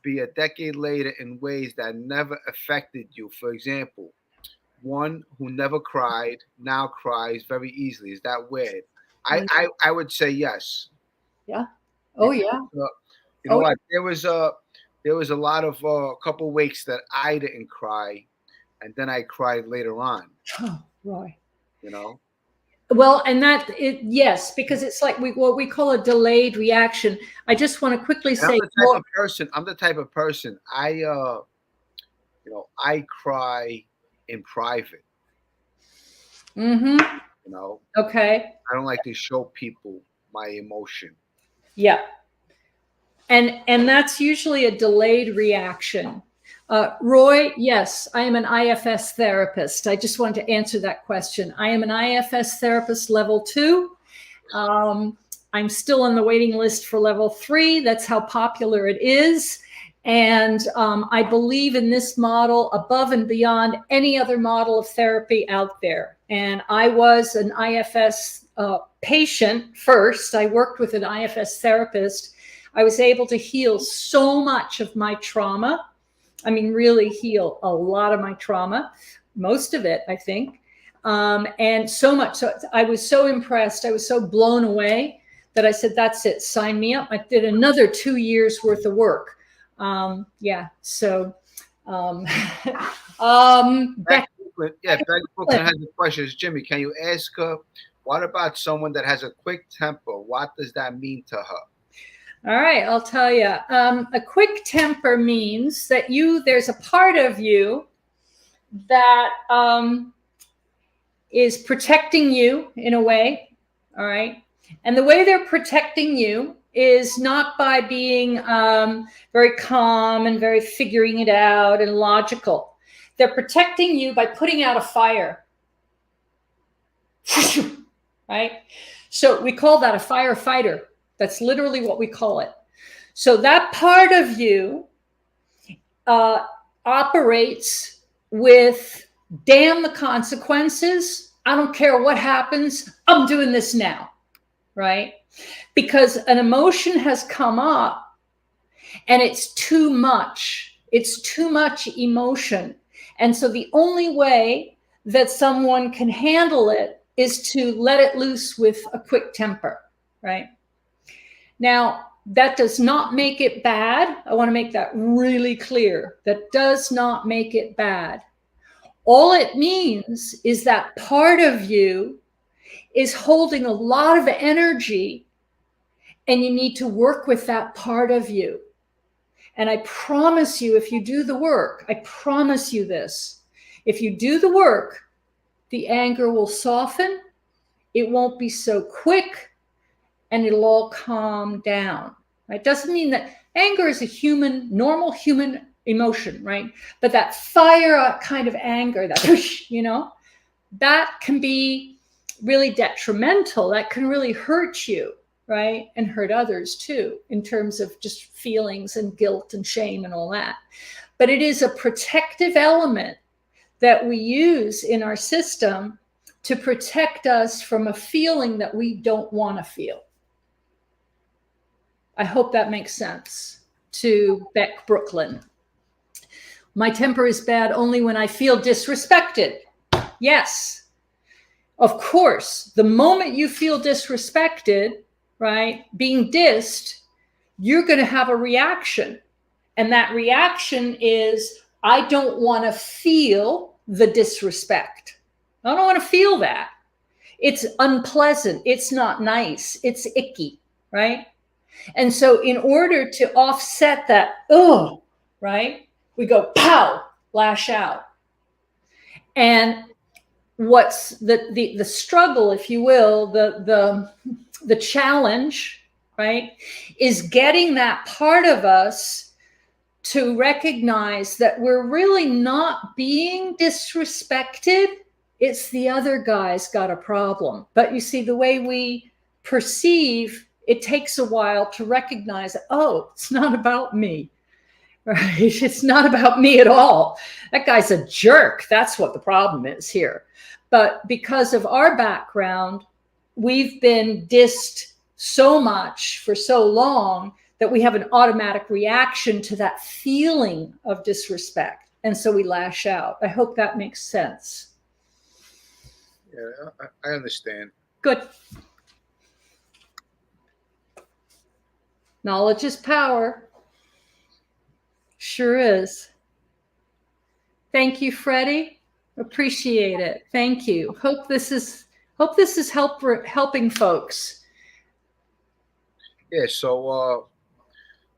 be a decade later in ways that never affected you? For example, one who never cried now cries very easily. Is that weird? I would say yes. Yeah. Oh, Because, yeah. you know Oh, what? There was a lot of a couple weeks that I didn't cry, and then I cried later on. oh, Roy. You know. Well, and yes, because it's like what we call a delayed reaction. I just want to quickly And say, I'm the type of person. I cry in private. mm-hmm. You know. Okay. I don't like to show people my emotion. Yeah. And that's usually a delayed reaction. Roy, yes, I am an IFS therapist. I just wanted to answer that question. I am an IFS therapist level 2. I'm still on the waiting list for level 3. That's how popular it is. And I believe in this model above and beyond any other model of therapy out there. And I was an IFS patient first. I worked with an IFS therapist. I was able to heal so much of my trauma. I mean, really heal a lot of my trauma, most of it, I think. And so much. So I was so impressed. I was so blown away that I said, that's it, sign me up. I did another 2 years worth of work. Yeah. So, Becky Brooklyn has a question. Jimmy, can you ask her, what about someone that has a quick temper? What does that mean to her? All right, I'll tell you. A quick temper means that there's a part of you that is protecting you in a way. All right. And the way they're protecting you is not by being very calm and very figuring it out and logical. They're protecting you by putting out a fire. Right? So we call that a firefighter. That's literally what we call it. So that part of you operates with, damn the consequences. I don't care what happens. I'm doing this now, right? Because an emotion has come up and it's too much. It's too much emotion. And so the only way that someone can handle it is to let it loose with a quick temper, right? Now, that does not make it bad. I want to make that really clear. That does not make it bad. All it means is that part of you is holding a lot of energy and you need to work with that part of you. And I promise you, if you do the work, I promise you this, if you do the work, the anger will soften. It won't be so quick. And it'll all calm down. Right? It doesn't mean that anger is a normal human emotion, right? But that fire kind of anger, that that can be really detrimental. That can really hurt you, right? And hurt others too, in terms of just feelings and guilt and shame and all that. But it is a protective element that we use in our system to protect us from a feeling that we don't want to feel. I hope that makes sense to Beck Brooklyn. My temper is bad only when I feel disrespected. Yes, of course, the moment you feel disrespected, right, being dissed, you're going to have a reaction. And that reaction is, I don't want to feel the disrespect. I don't want to feel that. It's unpleasant. It's not nice. It's icky, right? And so in order to offset that, right, we go, pow, lash out. And what's the struggle, if you will, the challenge, right, is getting that part of us to recognize that we're really not being disrespected. It's the other guy's got a problem. But you see, the way we perceive, it takes a while to recognize, it's not about me, right? It's not about me at all. That guy's a jerk. That's what the problem is here. But because of our background, we've been dissed so much for so long that we have an automatic reaction to that feeling of disrespect. And so we lash out. I hope that makes sense. Yeah, I understand. Good. Knowledge is power. Sure is. Thank you, Freddie. Appreciate it. Thank you. Hope this is helping folks. Yeah, so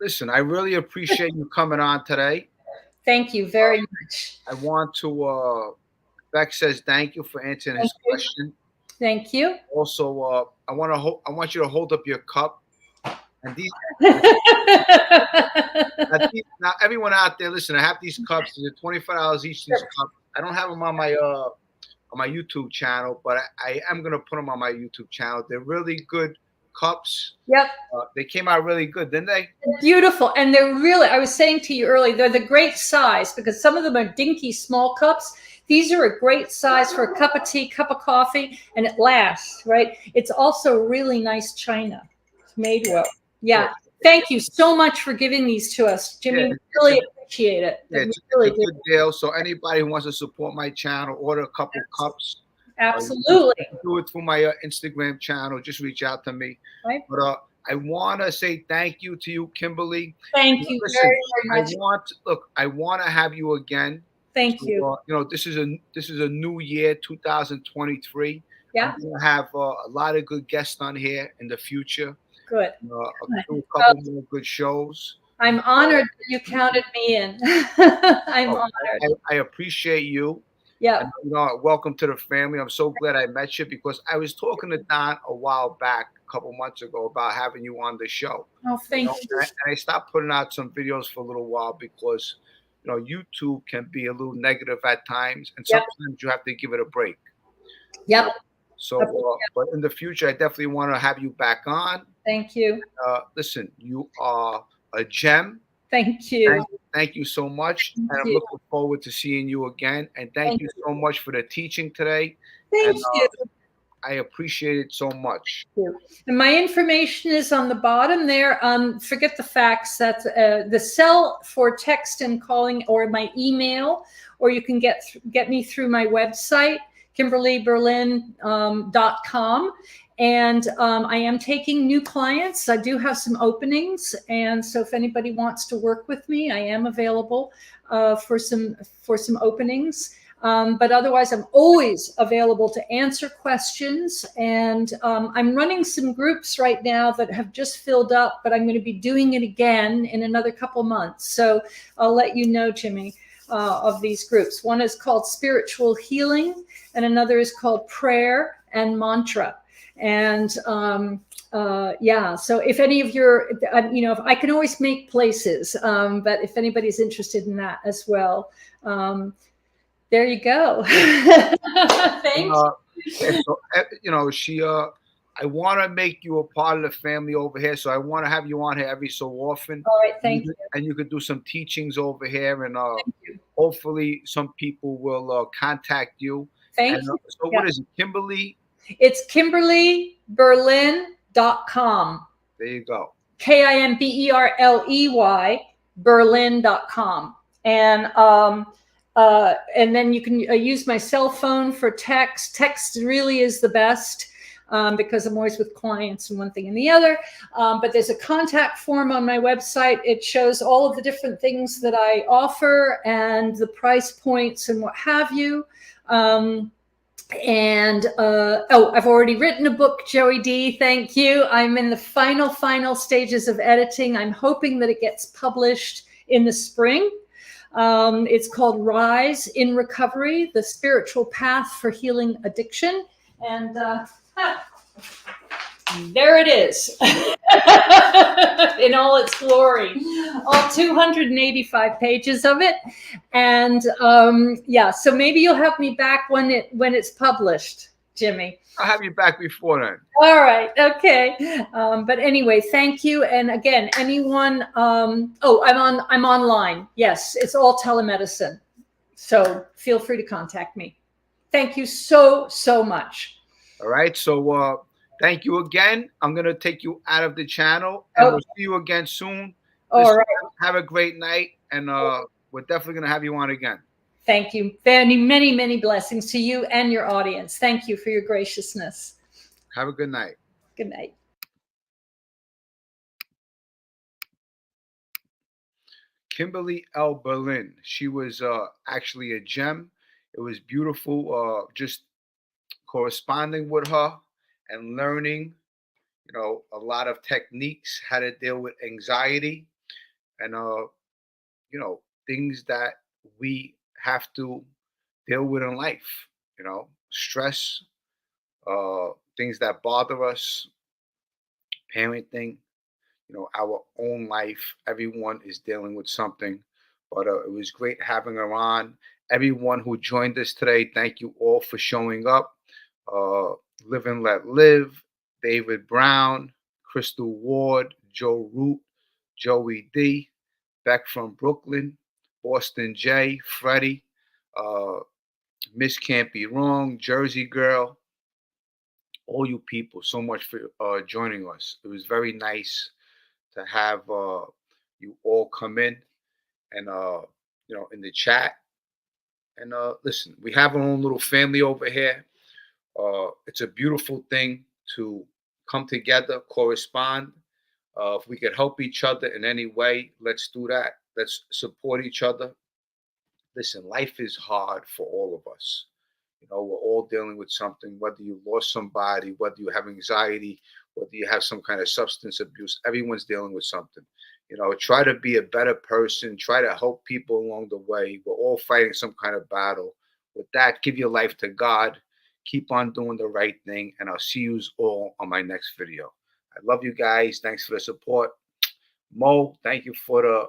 listen, I really appreciate you coming on today. Thank you very much. I want to Beck says thank you for answering his question. Thank you. Also, I want you to hold up your cup. And these now everyone out there, listen, I have these cups. They're $25 each. These cups. I don't have them on my YouTube channel, but I am gonna put them on my YouTube channel. They're really good cups. Yep. They came out really good, didn't they? Beautiful. And they're really, I was saying to you earlier, they're the great size because some of them are dinky small cups. These are a great size for a cup of tea, cup of coffee, and it lasts, right? It's also really nice china. It's made well. Yeah. Thank you so much for giving these to us, Jimmy. Yeah, we really appreciate it. Yeah, it's really a good deal. So anybody who wants to support my channel, order a couple cups. Absolutely. Do it through my Instagram channel. Just reach out to me. Right. But I want to say thank you to you, Kimberly. Thank you very, very much. I want to have you again. Thank you. You know, this is a new year, 2023. Yeah. I'm gonna have a lot of good guests on here in the future. Good. A couple more good shows. I'm honored that you counted me in. I'm honored. I appreciate you. Yeah. And, you know, welcome to the family. I'm so glad I met you because I was talking to Don a while back, a couple months ago, about having you on the show. Oh, thank you. And I stopped putting out some videos for a little while because, you know, YouTube can be a little negative at times, and sometimes you have to give it a break. Yep. So, but in the future, I definitely want to have you back on. Thank you. Listen, you are a gem. Thank you. Thank you so much. Thank and I'm you. looking forward to seeing you again. And thank you so much for the teaching today. Thank you. I appreciate it so much. And my information is on the bottom there. Forget the fax. That's the cell for text and calling, or my email, or you can get me through my website, KimberleyBerlin.com. And I am taking new clients. I do have some openings, and so if anybody wants to work with me, I am available for some openings. But otherwise, I'm always available to answer questions. And I'm running some groups right now that have just filled up, but I'm going to be doing it again in another couple months. So I'll let you know, Jimmy, of these groups. One is called Spiritual Healing, and another is called Prayer and Mantra. And so if any of your, if I can always make places, but if anybody's interested in that as well, there you go. Thanks. So, I want to make you a part of the family over here. So I want to have you on here every so often. All right, thank you. And you could do some teachings over here, and hopefully some people will contact you. Thank you. So what is it, Kimberley? It's KimberleyBerlin.com. There you go. KIMBERLEY Berlin.com. And then you can use my cell phone for text. Text really is the best because I'm always with clients and one thing and the other. But there's a contact form on my website. It shows all of the different things that I offer and the price points and what have you. I've already written a book, Joey D. Thank you. I'm in the final stages of editing. I'm hoping that it gets published in the spring. It's called Rise in Recovery, the Spiritual Path for Healing Addiction. And there it is in all its glory, all 285 pages of it. And so maybe you'll have me back when it's published, Jimmy. I'll have you back before then. All right. Okay. But anyway, thank you. And again, anyone, I'm online. Yes, it's all telemedicine. So feel free to contact me. Thank you so much. All right. So Thank you again. I'm going to take you out of the channel, and we'll see you again soon. All Listen, right. have a great night, and we're definitely going to have you on again. Thank you. Many, many, many blessings to you and your audience. Thank you for your graciousness. Have a good night. Good night. Kimberley L Berlin. She was actually a gem. It was beautiful just corresponding with her and learning, a lot of techniques, how to deal with anxiety and, things that we have to deal with in life, stress, things that bother us, parenting, our own life. Everyone is dealing with something, but it was great having her on. Everyone who joined us today, thank you all for showing up. Live and Let Live, David Brown, Crystal Ward, Joe Root, Joey D, Beck from Brooklyn, Boston J, Freddie, Miss Can't Be Wrong, Jersey Girl, all you people, so much for joining us. It was very nice to have you all come in and in the chat. And listen, we have our own little family over here. It's a beautiful thing to come together, correspond. If we could help each other in any way, let's do that. Let's support each other. Listen, life is hard for all of us. We're all dealing with something, whether you lost somebody, whether you have anxiety, whether you have some kind of substance abuse, everyone's dealing with something. Try to be a better person, try to help people along the way. We're all fighting some kind of battle. With that, give your life to God. Keep on doing the right thing, and I'll see you all on my next video. I love you guys. Thanks for the support. Mo, thank you for the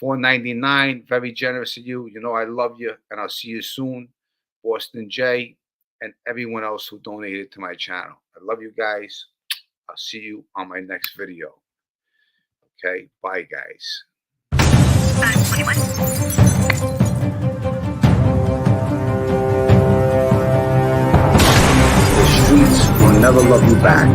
$4.99. Very generous of you. I love you, and I'll see you soon. Boston J, and everyone else who donated to my channel. I love you guys. I'll see you on my next video. Okay, bye guys. The streets will never love you back.